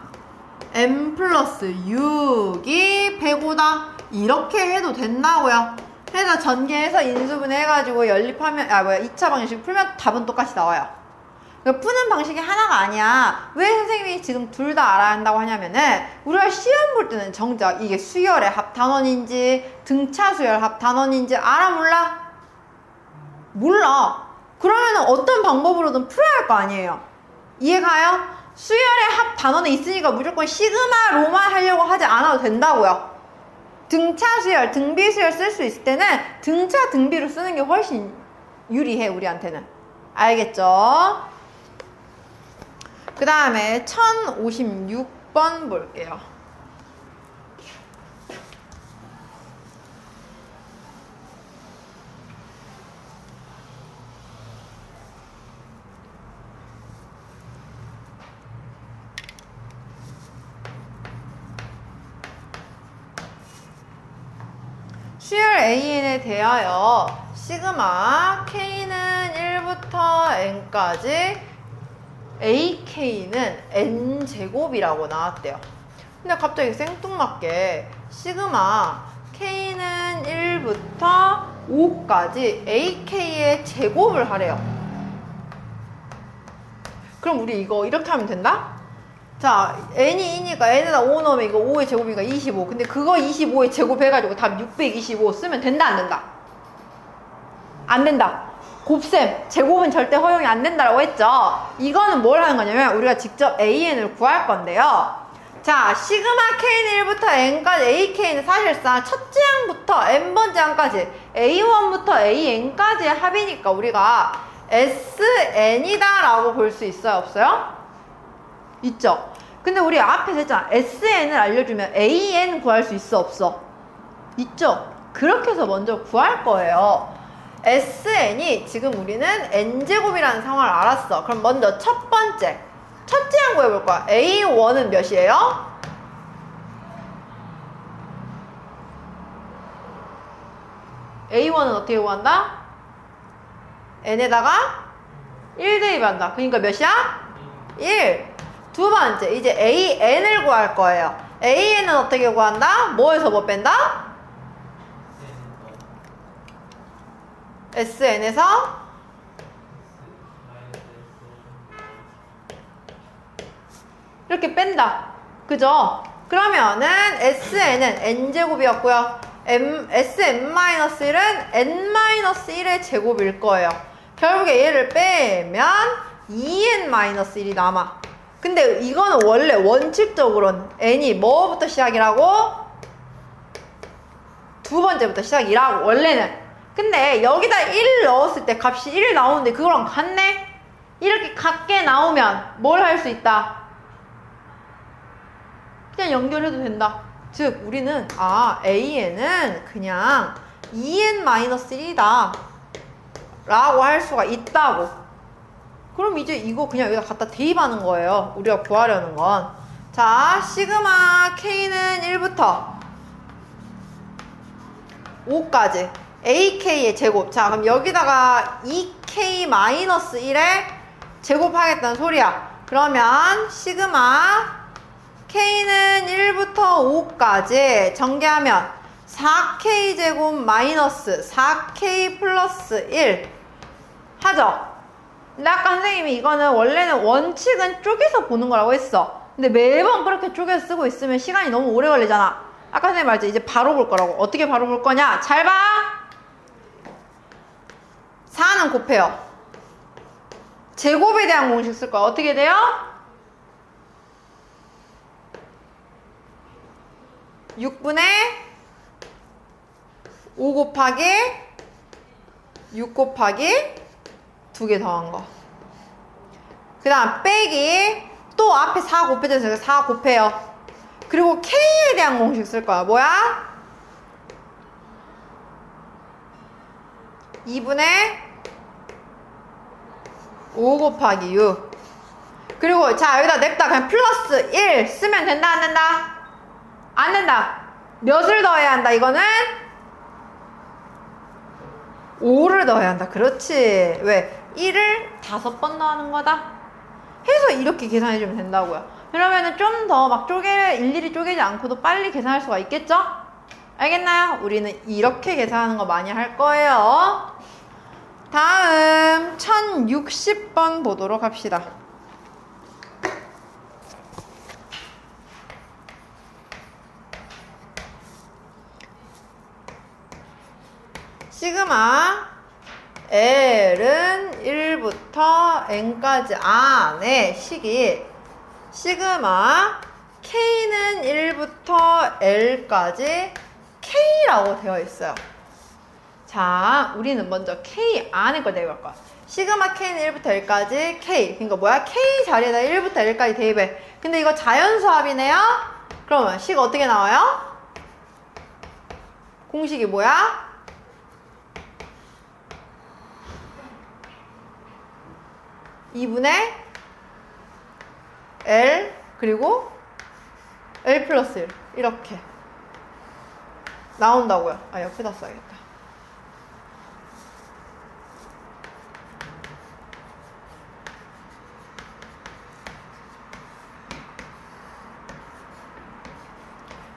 n 플러스 6이 105다. 이렇게 해도 된다고요. 해서 전개해서 인수분해 해가지고 연립하면 2차 방식 풀면 답은 똑같이 나와요. 그러니까 푸는 방식이 하나가 아니야. 왜 선생님이 지금 둘 다 알아야 한다고 하냐면은 우리가 시험 볼 때는 정작 이게 수열의 합단원인지 등차수열 합단원인지 알아 몰라? 몰라. 그러면은 어떤 방법으로든 풀어야 할 거 아니에요. 이해가요? 수열의 합단원에 있으니까 무조건 시그마로만 하려고 하지 않아도 된다고요. 등차수열, 등비수열 쓸 수 있을 때는 등차, 등비로 쓰는 게 훨씬 유리해, 우리한테는. 알겠죠? 그 다음에 1056번 볼게요. 수열 AN에 대하여 시그마 K는 1부터 N까지 AK는 N제곱이라고 나왔대요. 근데 갑자기 생뚱맞게 시그마 K는 1부터 5까지 AK의 제곱을 하래요. 그럼 우리 이거 이렇게 하면 된다? 자, n이 2니까 n에다 5 넣으면 이거 5의 제곱이니까 25. 근데 그거 25의 제곱 해가지고 답 625 쓰면 된다, 안 된다? 안 된다. 곱셈, 제곱은 절대 허용이 안 된다라고 했죠. 이거는 뭘 하는 거냐면 우리가 직접 an을 구할 건데요. 자, 시그마 k는 1부터 n까지 ak는 사실상 첫째 항부터 n번째 항까지 a1부터 an까지의 합이니까 우리가 sn이다 라고 볼 수 있어요, 없어요? 있죠. 근데 우리 앞에서 했잖아. SN을 알려주면 AN 구할 수 있어, 없어? 있죠. 그렇게 해서 먼저 구할 거예요. SN이 지금 우리는 N제곱이라는 상황을 알았어. 그럼 먼저 첫 번째 첫째 항 구해볼 거야. A1은 몇이에요? A1은 어떻게 구한다? N에다가 1 대입한다. 그러니까 몇이야? 1. 두 번째, 이제 AN을 구할 거예요. AN은 어떻게 구한다? 뭐에서 뭐 뺀다? SN에서 이렇게 뺀다. 그죠? 그러면은 SN은 N제곱이었고요. SN-1은 N-1의 제곱일 거예요. 결국에 얘를 빼면 2N-1이 남아. 근데 이거는 원래 원칙적으로는 n이 뭐부터 시작이라고? 두 번째부터 시작이라고 원래는. 근데 여기다 1 넣었을 때 값이 1 나오는데 그거랑 같네? 이렇게 같게 나오면 뭘 할 수 있다? 그냥 연결해도 된다. 즉 우리는 AN은 그냥 2N-1이다 라고 할 수가 있다고. 그럼 이제 이거 그냥 여기다 갖다 대입하는 거예요. 우리가 구하려는 건. 자, 시그마 K는 1부터 5까지 AK의 제곱. 자, 그럼 여기다가 2K-1에 제곱하겠다는 소리야. 그러면 시그마 K는 1부터 5까지 전개하면 4K제곱 마이너스 4K 플러스 1 하죠? 근데 아까 선생님이 이거는 원래는 원칙은 쪼개서 보는 거라고 했어. 근데 매번 그렇게 쪼개서 쓰고 있으면 시간이 너무 오래 걸리잖아. 아까 선생님 말했지? 이제 바로 볼 거라고. 어떻게 바로 볼 거냐? 잘 봐! 4는 곱해요. 제곱에 대한 공식 쓸 거야. 어떻게 돼요? 6분의 5 곱하기 6 곱하기 2개 더한 거. 그 다음 빼기 또 앞에 4 곱해져서 4 곱해요. 그리고 K에 대한 공식 쓸 거야. 뭐야? 2분의 5 곱하기 6. 그리고 자 여기다 냅다 그냥 플러스 1 쓰면 된다 안 된다? 안 된다. 몇을 더해야 한다 이거는? 5를 더해야 한다. 그렇지. 왜? 1을 5번 더하는 거다. 해서 이렇게 계산해주면 된다고요. 그러면은 좀 더 막 일일이 쪼개지 않고도 빨리 계산할 수가 있겠죠? 알겠나요? 우리는 이렇게 계산하는 거 많이 할 거예요. 다음 1060번 보도록 합시다. 시그마 L은 1부터 N까지 안에 식이 시그마 K는 1부터 L까지 K라고 되어 있어요. 자, 우리는 먼저 K 안에 걸 대입할 거야. 시그마 K는 1부터 L까지 K. 그러니까 뭐야? K 자리에다 1부터 L까지 대입해. 근데 이거 자연수합이네요? 그러면 식 어떻게 나와요? 공식이 뭐야? 2분의 L 그리고 L 플러스 1 이렇게 나온다고요. 아 옆에다 써야겠다.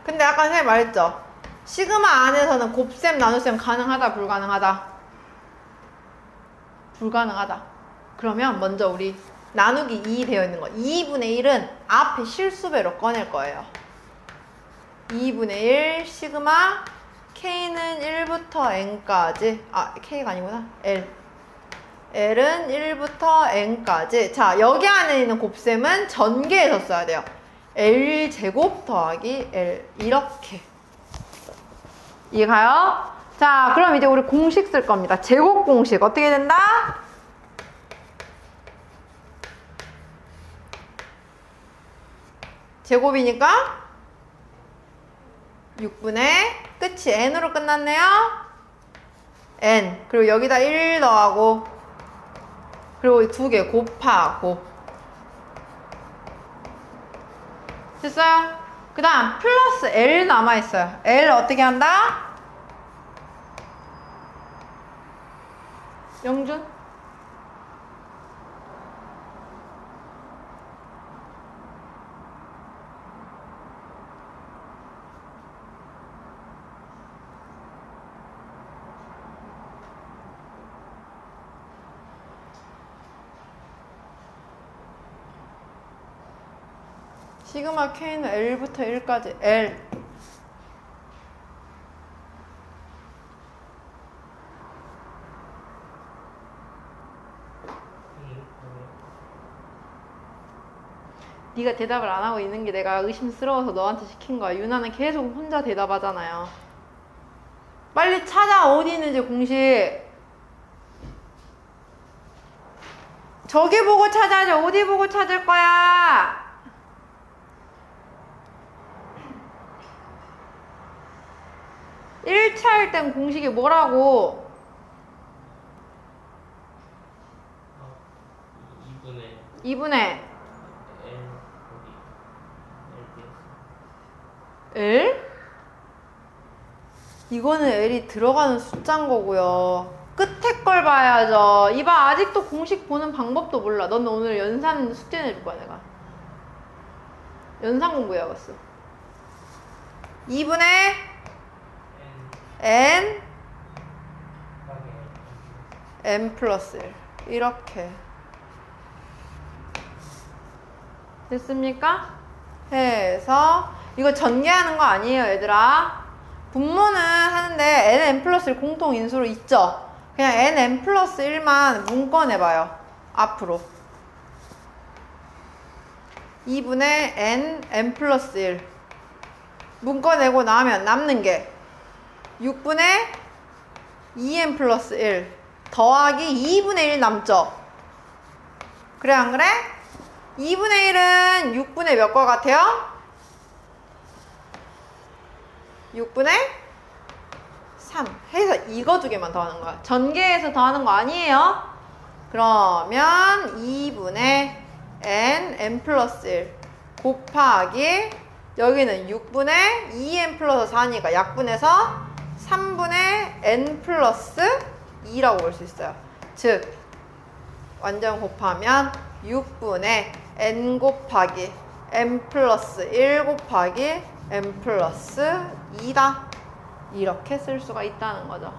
근데 아까 선생님 말했죠? 시그마 안에서는 곱셈 나눗셈 가능하다 불가능하다? 불가능하다. 그러면 먼저 우리 나누기 2 되어 있는 거 2분의 1은 앞에 실수배로 꺼낼 거예요. 2분의 1 시그마 K는 1부터 N까지 K가 아니구나. L은 1부터 N까지. 자 여기 안에 있는 곱셈은 전개해서 써야 돼요. L제곱 더하기 L 이렇게 이해가요? 자 그럼 이제 우리 공식 쓸 겁니다. 제곱 공식 어떻게 된다? 제곱이니까 6분의 끝이 n으로 끝났네요. n 그리고 여기다 1 더하고 그리고 2개 곱하고 됐어요? 그 다음 플러스 L 남아있어요. L 어떻게 한다? 영준? 시그마 K는 L부터 1까지 L 네가 대답을 안 하고 있는 게 내가 의심스러워서 너한테 시킨 거야. 유나는 계속 혼자 대답하잖아요. 빨리 찾아. 어디 있는지 공식. 저기 보고 찾아야지. 어디 보고 찾을 거야? (1차) 일 땐 공식이 뭐라고? 2분의 L? 이거는 L이 들어가는 숫자인 거고요. 끝에 걸 봐야죠. 이봐 아직도 공식 보는 방법도 몰라. 넌 오늘 연산 숙제 내줄 거야 내가. 연산 공부해야겠어. 2분의 n n 플러스 1 이렇게 됐습니까? 해서 이거 전개하는 거 아니에요 얘들아. 분모는 하는데 n 플러스 1 공통 인수로 있죠. 그냥 n 플러스 1만 문꺼내봐요. 앞으로 2분의 n 플러스 1 문꺼내고 나면 남는 게 6분의 2n 플러스 1 더하기 2분의 1 남죠. 그래 안 그래? 2분의 1은 6분의 몇 거 같아요? 6분의 3 해서 이거 두 개만 더하는 거야. 전개해서 더하는 거 아니에요. 그러면 2분의 n 플러스 1 곱하기 여기는 6분의 2n 플러스 4니까 약분해서 3분의 n 플러스 2라고 볼 수 있어요. 즉 완전 곱하면 6분의 n 곱하기 n 플러스 1 곱하기 n 플러스 2다. 이렇게 쓸 수가 있다는 거죠.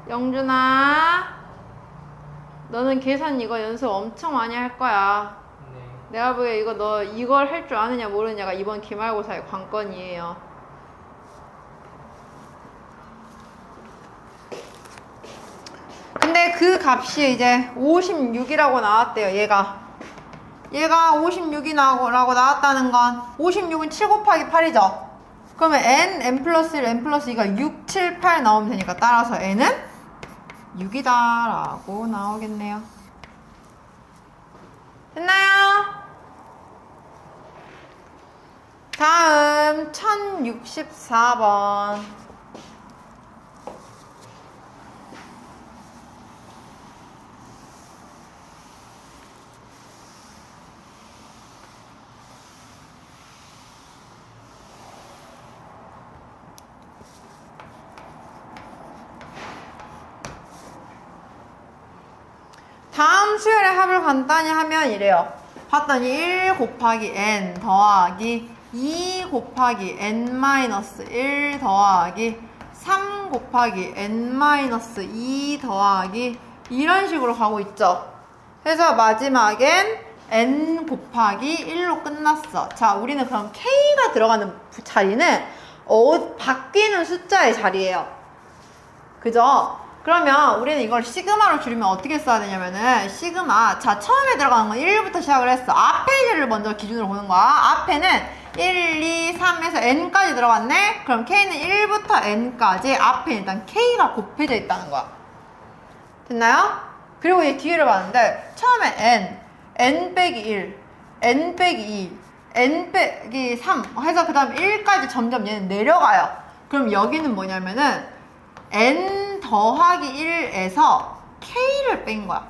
영준아, 너는 계산 이거 연습 엄청 많이 할 거야. 네. 내가 보기에 이거 너 이걸 할 줄 아느냐 모르느냐가 이번 기말고사의 관건이에요. 근데 그 값이 이제 56이라고 나왔대요. 얘가 56이라고 나왔다는 건 56은 7 곱하기 8이죠. 그러면 n 플러스 1, n 플러스 2가 6, 7, 8 나오면 되니까 따라서 n은 6이다 라고 나오겠네요. 됐나요? 다음 1064번. 다음 수열의 합을 간단히 하면 이래요. 봤더니 1 곱하기 n 더하기 2 곱하기 n 마이너스 1 더하기 3 곱하기 n 마이너스 2 더하기 이런 식으로 가고 있죠. 그래서 마지막엔 n 곱하기 1로 끝났어. 자, 우리는 그럼 k가 들어가는 자리는 바뀌는 숫자의 자리예요. 그죠? 그러면 우리는 이걸 시그마로 줄이면 어떻게 써야 되냐면은 시그마, 자 처음에 들어가는 건 1부터 시작을 했어. 앞에 를 먼저 기준으로 보는 거야. 앞에는 1, 2, 3에서 n까지 들어갔네. 그럼 k는 1부터 n까지 앞에 일단 k가 곱해져 있다는 거야. 됐나요? 그리고 이 뒤를 봤는데 처음에 n 빼기 1, n 빼기 2, n 빼기 3 해서 그 다음에 1까지 점점 얘는 내려가요. 그럼 여기는 뭐냐면은 n 더하기 1에서 k를 뺀 거야.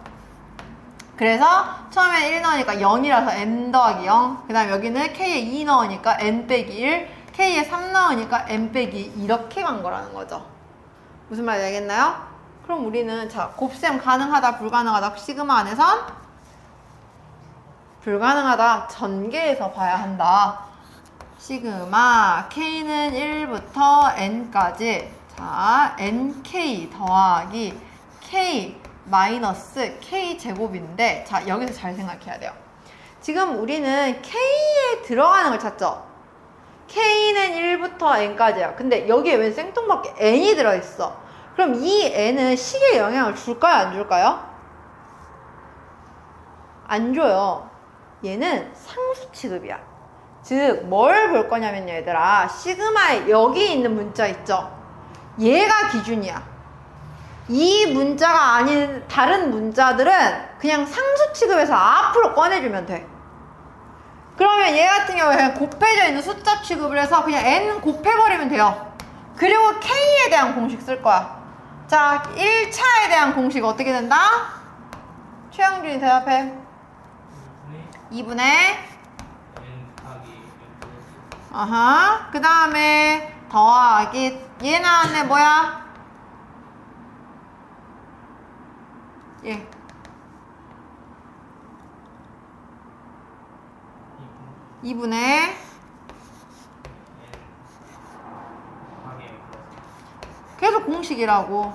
그래서 처음에 1 넣으니까 0이라서 n 더하기 0. 그 다음 여기는 k에 2 넣으니까 n 빼기 1. k에 3 넣으니까 n 빼기 2 이렇게 간 거라는 거죠. 무슨 말인지 알겠나요? 그럼 우리는 자 곱셈 가능하다 불가능하다 시그마 안에선 불가능하다 전개해서 봐야 한다. 시그마 k는 1부터 n까지 자, nk 더하기 k 마이너스 k 제곱인데 자, 여기서 잘 생각해야 돼요. 지금 우리는 k에 들어가는 걸 찾죠? k는 1부터 n까지야. 근데 여기에 왜 생뚱맞게 n이 들어있어? 그럼 이 n은 식에 영향을 줄까요? 안 줄까요? 안 줘요. 얘는 상수 취급이야. 즉, 뭘 볼 거냐면요, 얘들아. 시그마에 여기 있는 문자 있죠? 얘가 기준이야. 이 문자가 아닌 다른 문자들은 그냥 상수 취급해서 앞으로 꺼내주면 돼. 그러면 얘 같은 경우에 그냥 곱해져 있는 숫자 취급을 해서 그냥 n 곱해버리면 돼요. 그리고 k에 대한 공식 쓸 거야. 자, 1차에 대한 공식 어떻게 된다? 최영준이 대답해. 2분의 n 더하기 아하. 그 다음에 더하기 얘 나왔네. 뭐야? 예. 2분의 n 더하기 n 플러스 계속 공식이라고.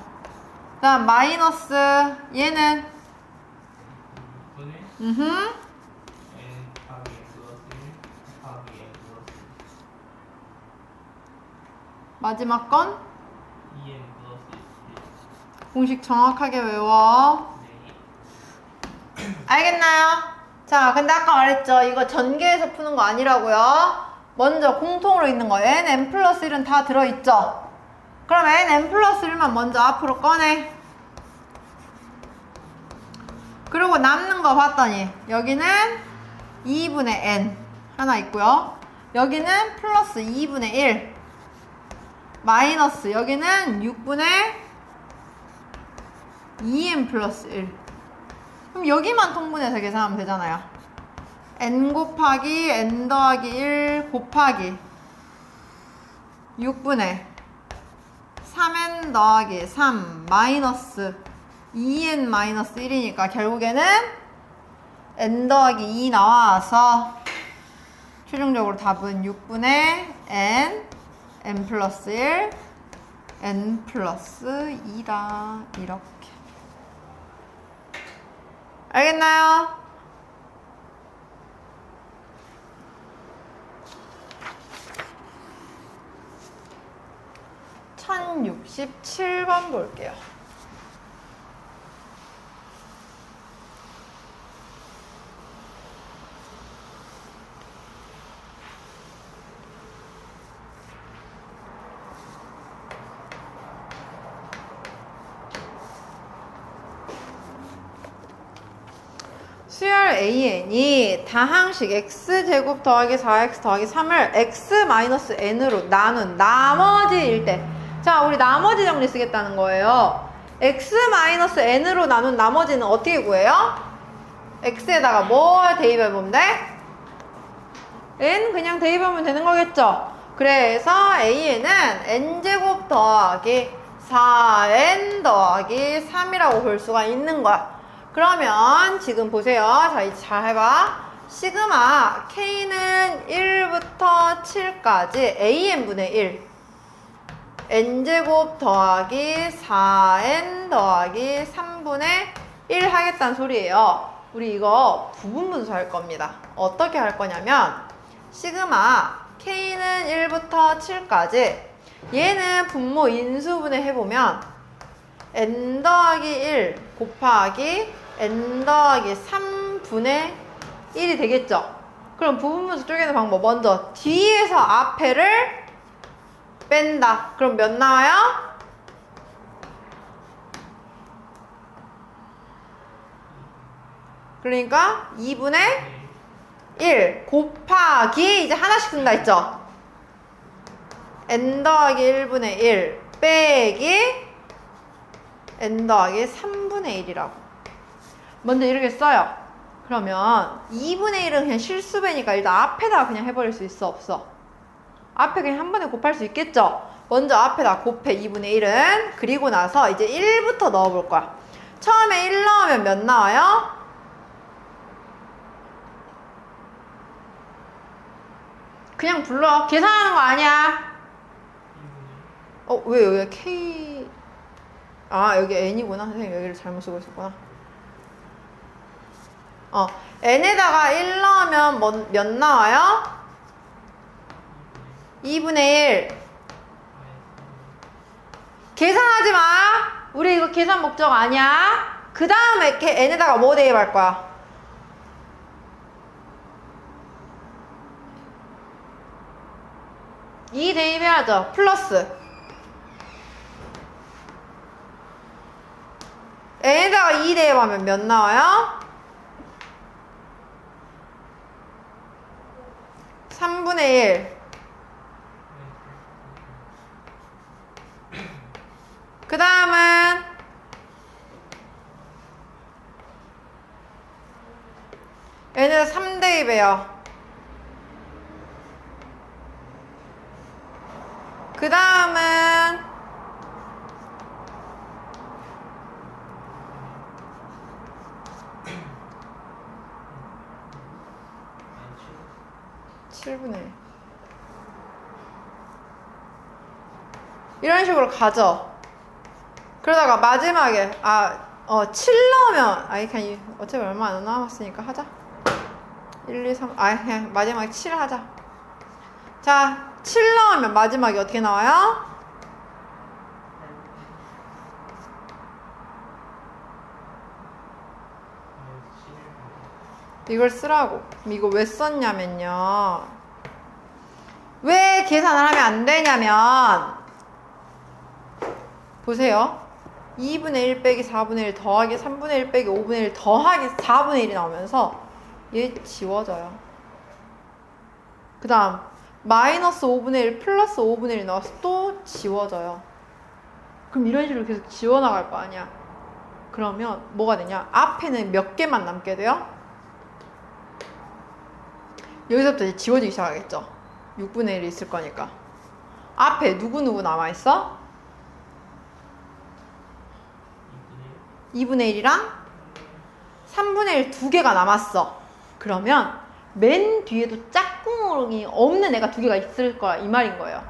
그 다음 마이너스 얘는 분의 음흠. n 곱하기 n 플러스 1 곱하기 n 플러스 마지막 건 2n 플러스 1. 공식 정확하게 외워. 네. 알겠나요? 자, 근데 아까 말했죠. 이거 전개해서 푸는 거 아니라고요. 먼저 공통으로 있는 거 n 플러스 1은 다 들어있죠. 그럼 n 플러스 1만 먼저 앞으로 꺼내. 그리고 남는 거 봤더니 여기는 2분의 n 하나 있고요. 여기는 플러스 2분의 1 마이너스 여기는 6분의 2n 플러스 1. 그럼 여기만 통분해서 계산하면 되잖아요. n 곱하기 n 더하기 1 곱하기 6분의 3n 더하기 3 마이너스 2n 마이너스 1이니까 결국에는 n 더하기 2 나와서 최종적으로 답은 6분의 n 플러스 1 n 플러스 2다. 이렇게. 알겠나요? (1067번) 볼게요. 수열 AN이 다항식 x제곱 더하기 4x 더하기 3을 x-n으로 나눈 나머지일 때, 자, 우리 나머지 정리 쓰겠다는 거예요. x-n으로 나눈 나머지는 어떻게 구해요? x에다가 뭘 대입해보면 돼? n 그냥 대입하면 되는 거겠죠? 그래서 AN은 n제곱 더하기 4n 더하기 3이라고 볼 수가 있는 거야. 그러면 지금 보세요. 자, 이제 잘 해봐. 시그마 K는 1부터 7까지 AN분의 1 n제곱 더하기 4n 더하기 3분의 1 하겠다는 소리예요. 우리 이거 부분분수 할 겁니다. 어떻게 할 거냐면 시그마 K는 1부터 7까지 얘는 분모 인수분해 해보면 n 더하기 1 곱하기 n 더하기 3분의 1이 되겠죠? 그럼 부분분수 쪼개는 방법 먼저 뒤에서 앞에를 뺀다. 그럼 몇 나와요? 그러니까 2분의 1 곱하기 이제 하나씩 쓴다 했죠? n 더하기 1분의 1 빼기 n 더하기 3분의 1이라고. 먼저 이렇게 써요. 그러면 2분의 1은 그냥 실수배니까 일단 앞에다가 그냥 해버릴 수 있어, 없어? 앞에 그냥 한 번에 곱할 수 있겠죠? 먼저 앞에다 곱해 2분의 1은. 그리고 나서 이제 1부터 넣어볼 거야. 처음에 1 넣으면 몇 나와요? 그냥 불러. 계산하는 거 아니야. 왜 여기가 K... 아, 여기 N이구나. 선생님 여기를 잘못 쓰고 있었구나. n에다가 1 넣으면 몇 나와요? 2분의 1. 계산하지 마. 우리 이거 계산 목적 아니야. 그 다음에 이렇게 n에다가 뭐 대입할 거야? 2 대입해야죠. 플러스 n에다가 2 대입하면 몇 나와요? 3분의 1. 그 다음은 n에다 3 대입해요. 그 다음은 (7분의 1) 이런 식으로 가죠. 그러다가 마지막에 7 넣으면 그냥 어차피 얼마 안 남았으니까 하자. 1, 2, 3 그냥 마지막에 7 하자. 자, 7 넣으면 마지막에 어떻게 나와요? 이걸 쓰라고. 이거 왜 썼냐면요. 왜 계산을 하면 안 되냐면 보세요. 2분의 1 빼기 4분의 1 더하기 3분의 1 빼기 5분의 1 더하기 4분의 1이 나오면서 얘 지워져요. 그 다음 마이너스 5분의 1 플러스 5분의 1 나와서 또 지워져요. 그럼 이런 식으로 계속 지워나갈 거 아니야. 그러면 뭐가 되냐? 앞에는 몇 개만 남게 돼요? 여기서부터 이제 지워지기 시작하겠죠. 6분의 1이 있을 거니까. 앞에 누구 남아있어? 2분의 1이랑 3분의 1 두 개가 남았어. 그러면 맨 뒤에도 짝꿍이 없는 애가 두 개가 있을 거야. 이 말인 거예요.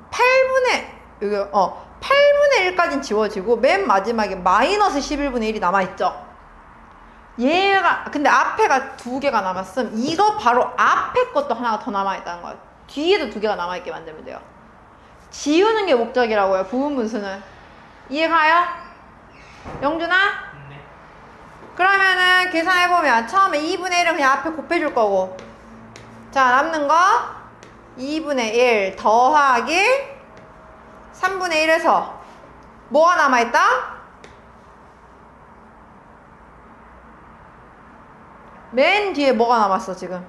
8분의 1까지는 지워지고 맨 마지막에 마이너스 11분의 1이 남아있죠. 얘가 근데 앞에가 두 개가 남았음. 이거 바로 앞에 것도 하나가 더 남아있다는 거예요. 뒤에도 두 개가 남아있게 만들면 돼요. 지우는 게 목적이라고요. 부분분수는. 이해가요? 영준아? 네. 그러면은 계산해보면 처음에 2분의 1은 그냥 앞에 곱해줄 거고, 자 남는 거 2분의 1 더하기 3분의 1에서 뭐가 남아있다? 맨 뒤에 뭐가 남았어 지금?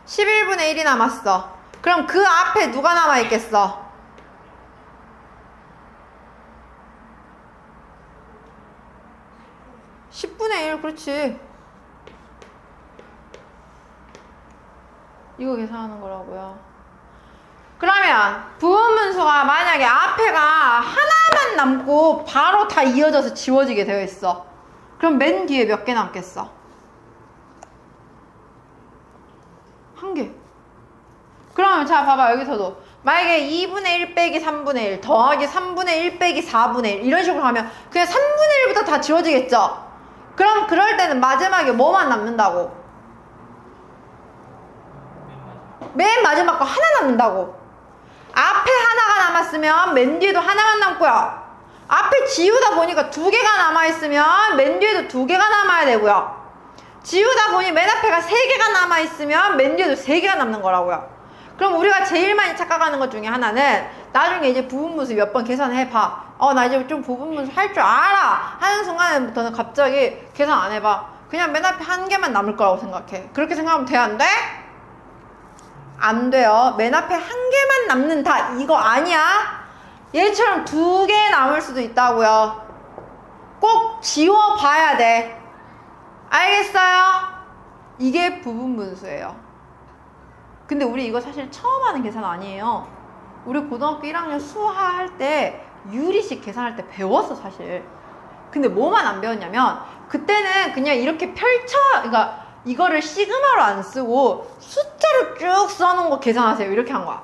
11분의 1이 남았어. 그럼 그 앞에 누가 남아있겠어? (10분의 1) 그렇지. 이거 계산하는 거라고요. 그러면 부분분수가 만약에 앞에가 하나만 남고 바로 다 이어져서 지워지게 되어 있어. 그럼 맨 뒤에 몇 개 남겠어? 한 개. 그러면 자 봐봐, 여기서도 만약에 2분의 1 빼기 3분의 1 더하기 3분의 1 빼기 4분의 1 이런 식으로 하면 그냥 3분의 1부터 다 지워지겠죠? 그럼 그럴 때는 마지막에 뭐만 남는다고? 맨 마지막 거 하나 남는다고. 앞에 하나가 남았으면 맨 뒤에도 하나만 남고요. 앞에 지우다 보니까 두 개가 남아있으면 맨 뒤에도 두 개가 남아야 되고요. 지우다 보니 맨 앞에가 세 개가 남아있으면 맨 뒤에도 세 개가 남는 거라고요. 그럼 우리가 제일 많이 착각하는 것 중에 하나는 나중에 이제 부분분수 몇 번 계산해봐. 나 이제 좀 부분분수 할 줄 알아 하는 순간부터는 갑자기 계산 안 해봐. 그냥 맨 앞에 한 개만 남을 거라고 생각해. 그렇게 생각하면 돼, 안 돼? 안 돼요. 맨 앞에 한 개만 남는다 이거 아니야. 얘처럼 두 개 남을 수도 있다고요. 꼭 지워봐야 돼. 알겠어요? 이게 부분분수예요. 근데 우리 이거 사실 처음 하는 계산 아니에요. 우리 고등학교 1학년 수화 할 때 유리식 계산할 때 배웠어 사실. 근데 뭐만 안 배웠냐면 그때는 그냥 이렇게 그러니까 이거를 시그마로 안 쓰고 숫자로 쭉 써놓은 거 계산하세요 이렇게 한 거야.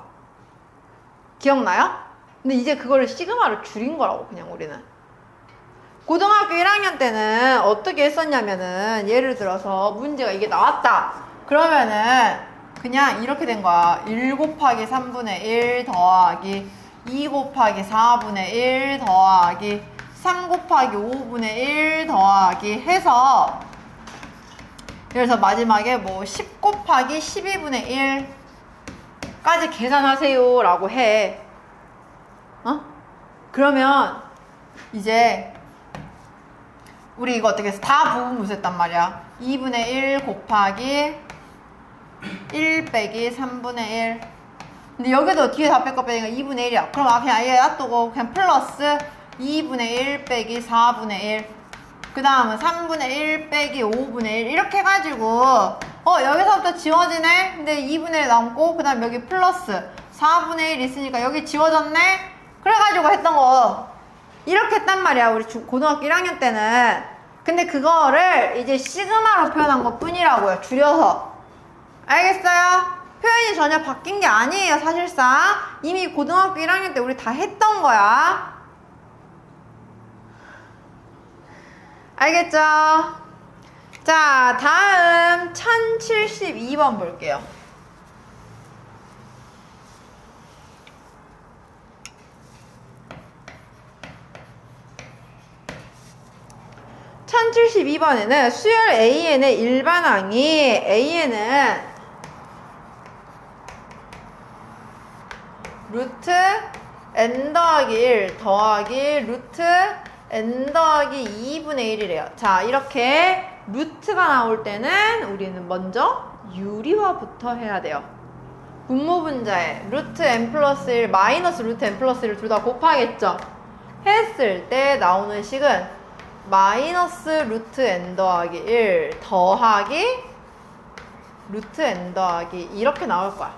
기억나요? 근데 이제 그거를 시그마로 줄인 거라고. 그냥 우리는 고등학교 1학년 때는 어떻게 했었냐면은 예를 들어서 문제가 이게 나왔다 그러면은 그냥 이렇게 된 거야. 1 곱하기 3분의 1 더하기 2 곱하기 4분의 1 더하기 3 곱하기 5분의 1 더하기 해서 그래서 마지막에 뭐 10 곱하기 12분의 1까지 계산하세요 라고 해. 그러면 이제 우리 이거 어떻게 해서 다 부분분수 했단 말이야. 2분의 1 곱하기 1 빼기 3분의 1. 근데 여기도 뒤에 다 뺄 거 빼니까 2분의 1이야. 그럼 그냥 아예 놔두고 그냥 플러스 2분의 1 빼기 4분의 1. 그 다음은 3분의 1 빼기 5분의 1 이렇게 해가지고 여기서부터 지워지네. 근데 2분의 1 남고 그 다음 여기 플러스 4분의 1 있으니까 여기 지워졌네. 그래가지고 했던 거 이렇게 했단 말이야 우리 고등학교 1학년 때는. 근데 그거를 이제 시그마로 표현한 것 뿐이라고요. 줄여서. 알겠어요? 표현이 전혀 바뀐 게 아니에요. 사실상 이미 고등학교 1학년 때 우리 다 했던 거야. 알겠죠? 자, 다음 1072번 볼게요. 1072번에는 수열 AN의 일반항이 AN은 루트 n 더하기 1 더하기 루트 n 더하기 2분의 1이래요. 자, 이렇게 루트가 나올 때는 우리는 먼저 유리화부터 해야 돼요. 분모분자에 루트 n 플러스 1 마이너스 루트 n 플러스 1을 둘 다 곱하겠죠. 했을 때 나오는 식은 마이너스 루트 n 더하기 1 더하기 루트 n 더하기 이렇게 나올 거야.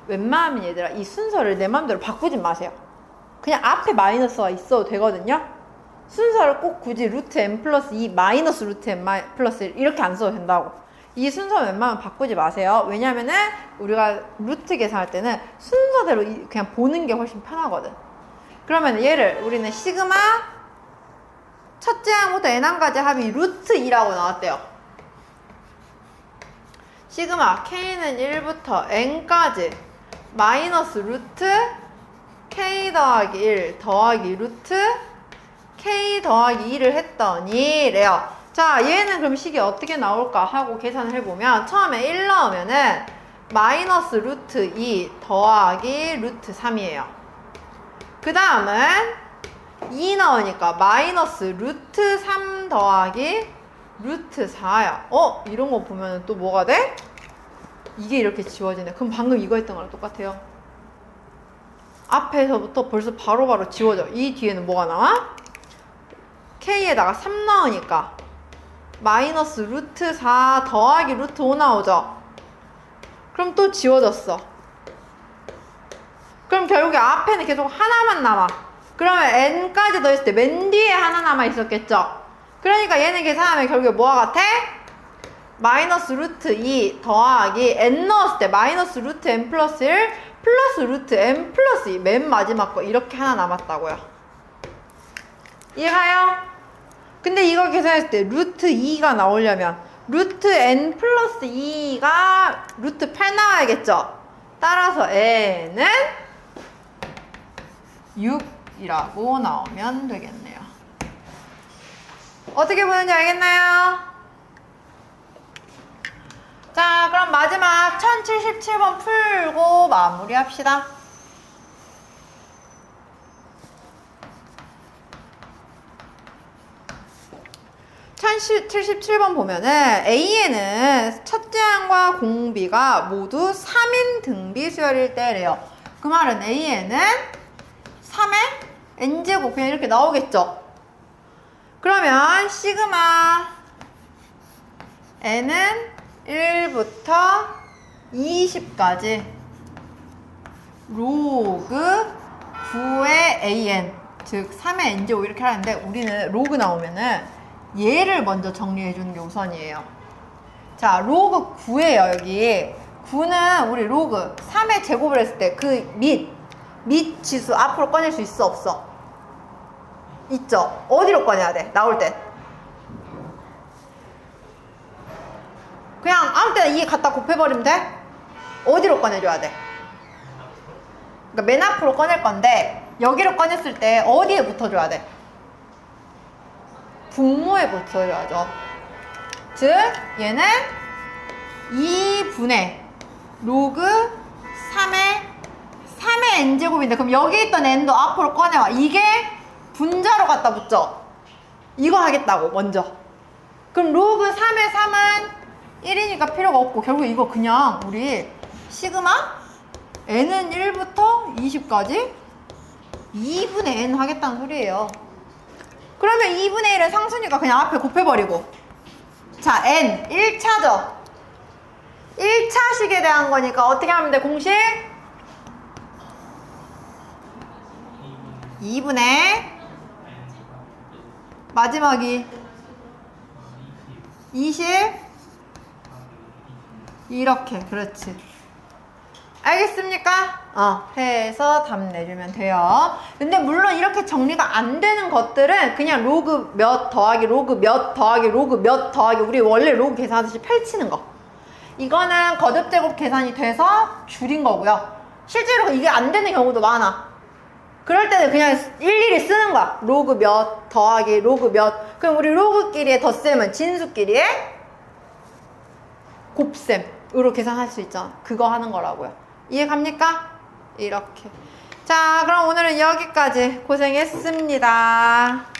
웬만하면 얘들아 이 순서를 내 맘대로 바꾸지 마세요. 그냥 앞에 마이너스가 있어도 되거든요. 순서를 꼭 굳이 루트 n 플러스 2 마이너스 루트 n 플러스 1 이렇게 안 써도 된다고. 이 순서 웬만하면 바꾸지 마세요. 왜냐면은 우리가 루트 계산할 때는 순서대로 그냥 보는 게 훨씬 편하거든. 그러면 얘를 우리는 시그마 첫째 항부터 n항까지 합이 루트 2라고 나왔대요. 시그마 k는 1부터 n까지 마이너스 루트 k 더하기 1 더하기 루트 k 더하기 2를 했더니 래요. 자, 얘는 그럼 식이 어떻게 나올까 하고 계산을 해보면 처음에 1 넣으면은 마이너스 루트 2 더하기 루트 3이에요. 그 다음은 2 넣으니까 마이너스 루트 3 더하기 루트 4야. 이런 거 보면 또 뭐가 돼? 이게 이렇게 지워지네. 그럼 방금 이거 했던 거랑 똑같아요. 앞에서부터 벌써 바로바로 지워져. 이 뒤에는 뭐가 나와? k에다가 3 넣으니까 마이너스 루트 4 더하기 루트 5 나오죠. 그럼 또 지워졌어. 그럼 결국에 앞에는 계속 하나만 남아. 그러면 n까지 더했을 때 맨 뒤에 하나 남아 있었겠죠. 그러니까 얘는 계산하면 결국에 뭐와 같아? 마이너스 루트 2 더하기 n 넣었을 때 마이너스 루트 n 플러스 1 플러스 루트 n 플러스 2 맨 마지막 거 이렇게 하나 남았다고요. 이해가요? 근데 이거 계산했을 때 루트 2가 나오려면 루트 n 플러스 2가 루트 8 나와야겠죠. 따라서 n은 6이라고 나오면 되겠네요. 어떻게 보는지 알겠나요? 자, 그럼 마지막 1077번 풀고 마무리합시다. 1077번 보면은 A에는 첫째 항과 공비가 모두 3인 등비 수열일 때래요. 그 말은 A에는 3의 n제곱 그냥 이렇게 나오겠죠. 그러면 시그마 n은 1부터 20까지 로그 9의 an 즉 3의 n제곱 이렇게 하는데 우리는 로그 나오면은 얘를 먼저 정리해 주는 게 우선이에요. 자, 로그 9예요. 여기 9는 우리 로그 3의 제곱을 했을 때 그 밑 지수 앞으로 꺼낼 수 있어 없어? 있죠. 어디로 꺼내야 돼? 나올 때 그냥 아무 때나 2 갖다 곱해버리면 돼? 어디로 꺼내줘야 돼? 그러니까 맨 앞으로 꺼낼 건데 여기로 꺼냈을 때 어디에 붙어줘야 돼? 분모에 붙여줘야죠. 즉 얘는 2분의 로그 3의 n제곱인데 그럼 여기 있던 n도 앞으로 꺼내와. 이게 분자로 갖다 붙죠. 이거 하겠다고 먼저. 그럼 로그 3의 3은 1이니까 필요가 없고 결국 이거 그냥 우리 시그마 n은 1부터 20까지 2분의 n 하겠다는 소리예요. 그러면 2분의 1은 상수니까 그냥 앞에 곱해버리고. 자, n 1차죠. 1차식에 대한 거니까 어떻게 하면 돼? 공식? 2분의 마지막이 20 이렇게. 그렇지. 알겠습니까? 해서 답 내주면 돼요. 근데 물론 이렇게 정리가 안 되는 것들은 그냥 로그 몇 더하기 로그 몇 더하기 로그 몇 더하기 우리 원래 로그 계산하듯이 펼치는 거. 이거는 거듭제곱 계산이 돼서 줄인 거고요. 실제로 이게 안 되는 경우도 많아. 그럴 때는 그냥 일일이 쓰는 거야. 로그 몇 더하기 로그 몇. 그럼 우리 로그끼리의 덧셈은 진수끼리의 곱셈으로 계산할 수 있잖아. 그거 하는 거라고요. 이해 갑니까? 이렇게. 자, 그럼 오늘은 여기까지 고생했습니다.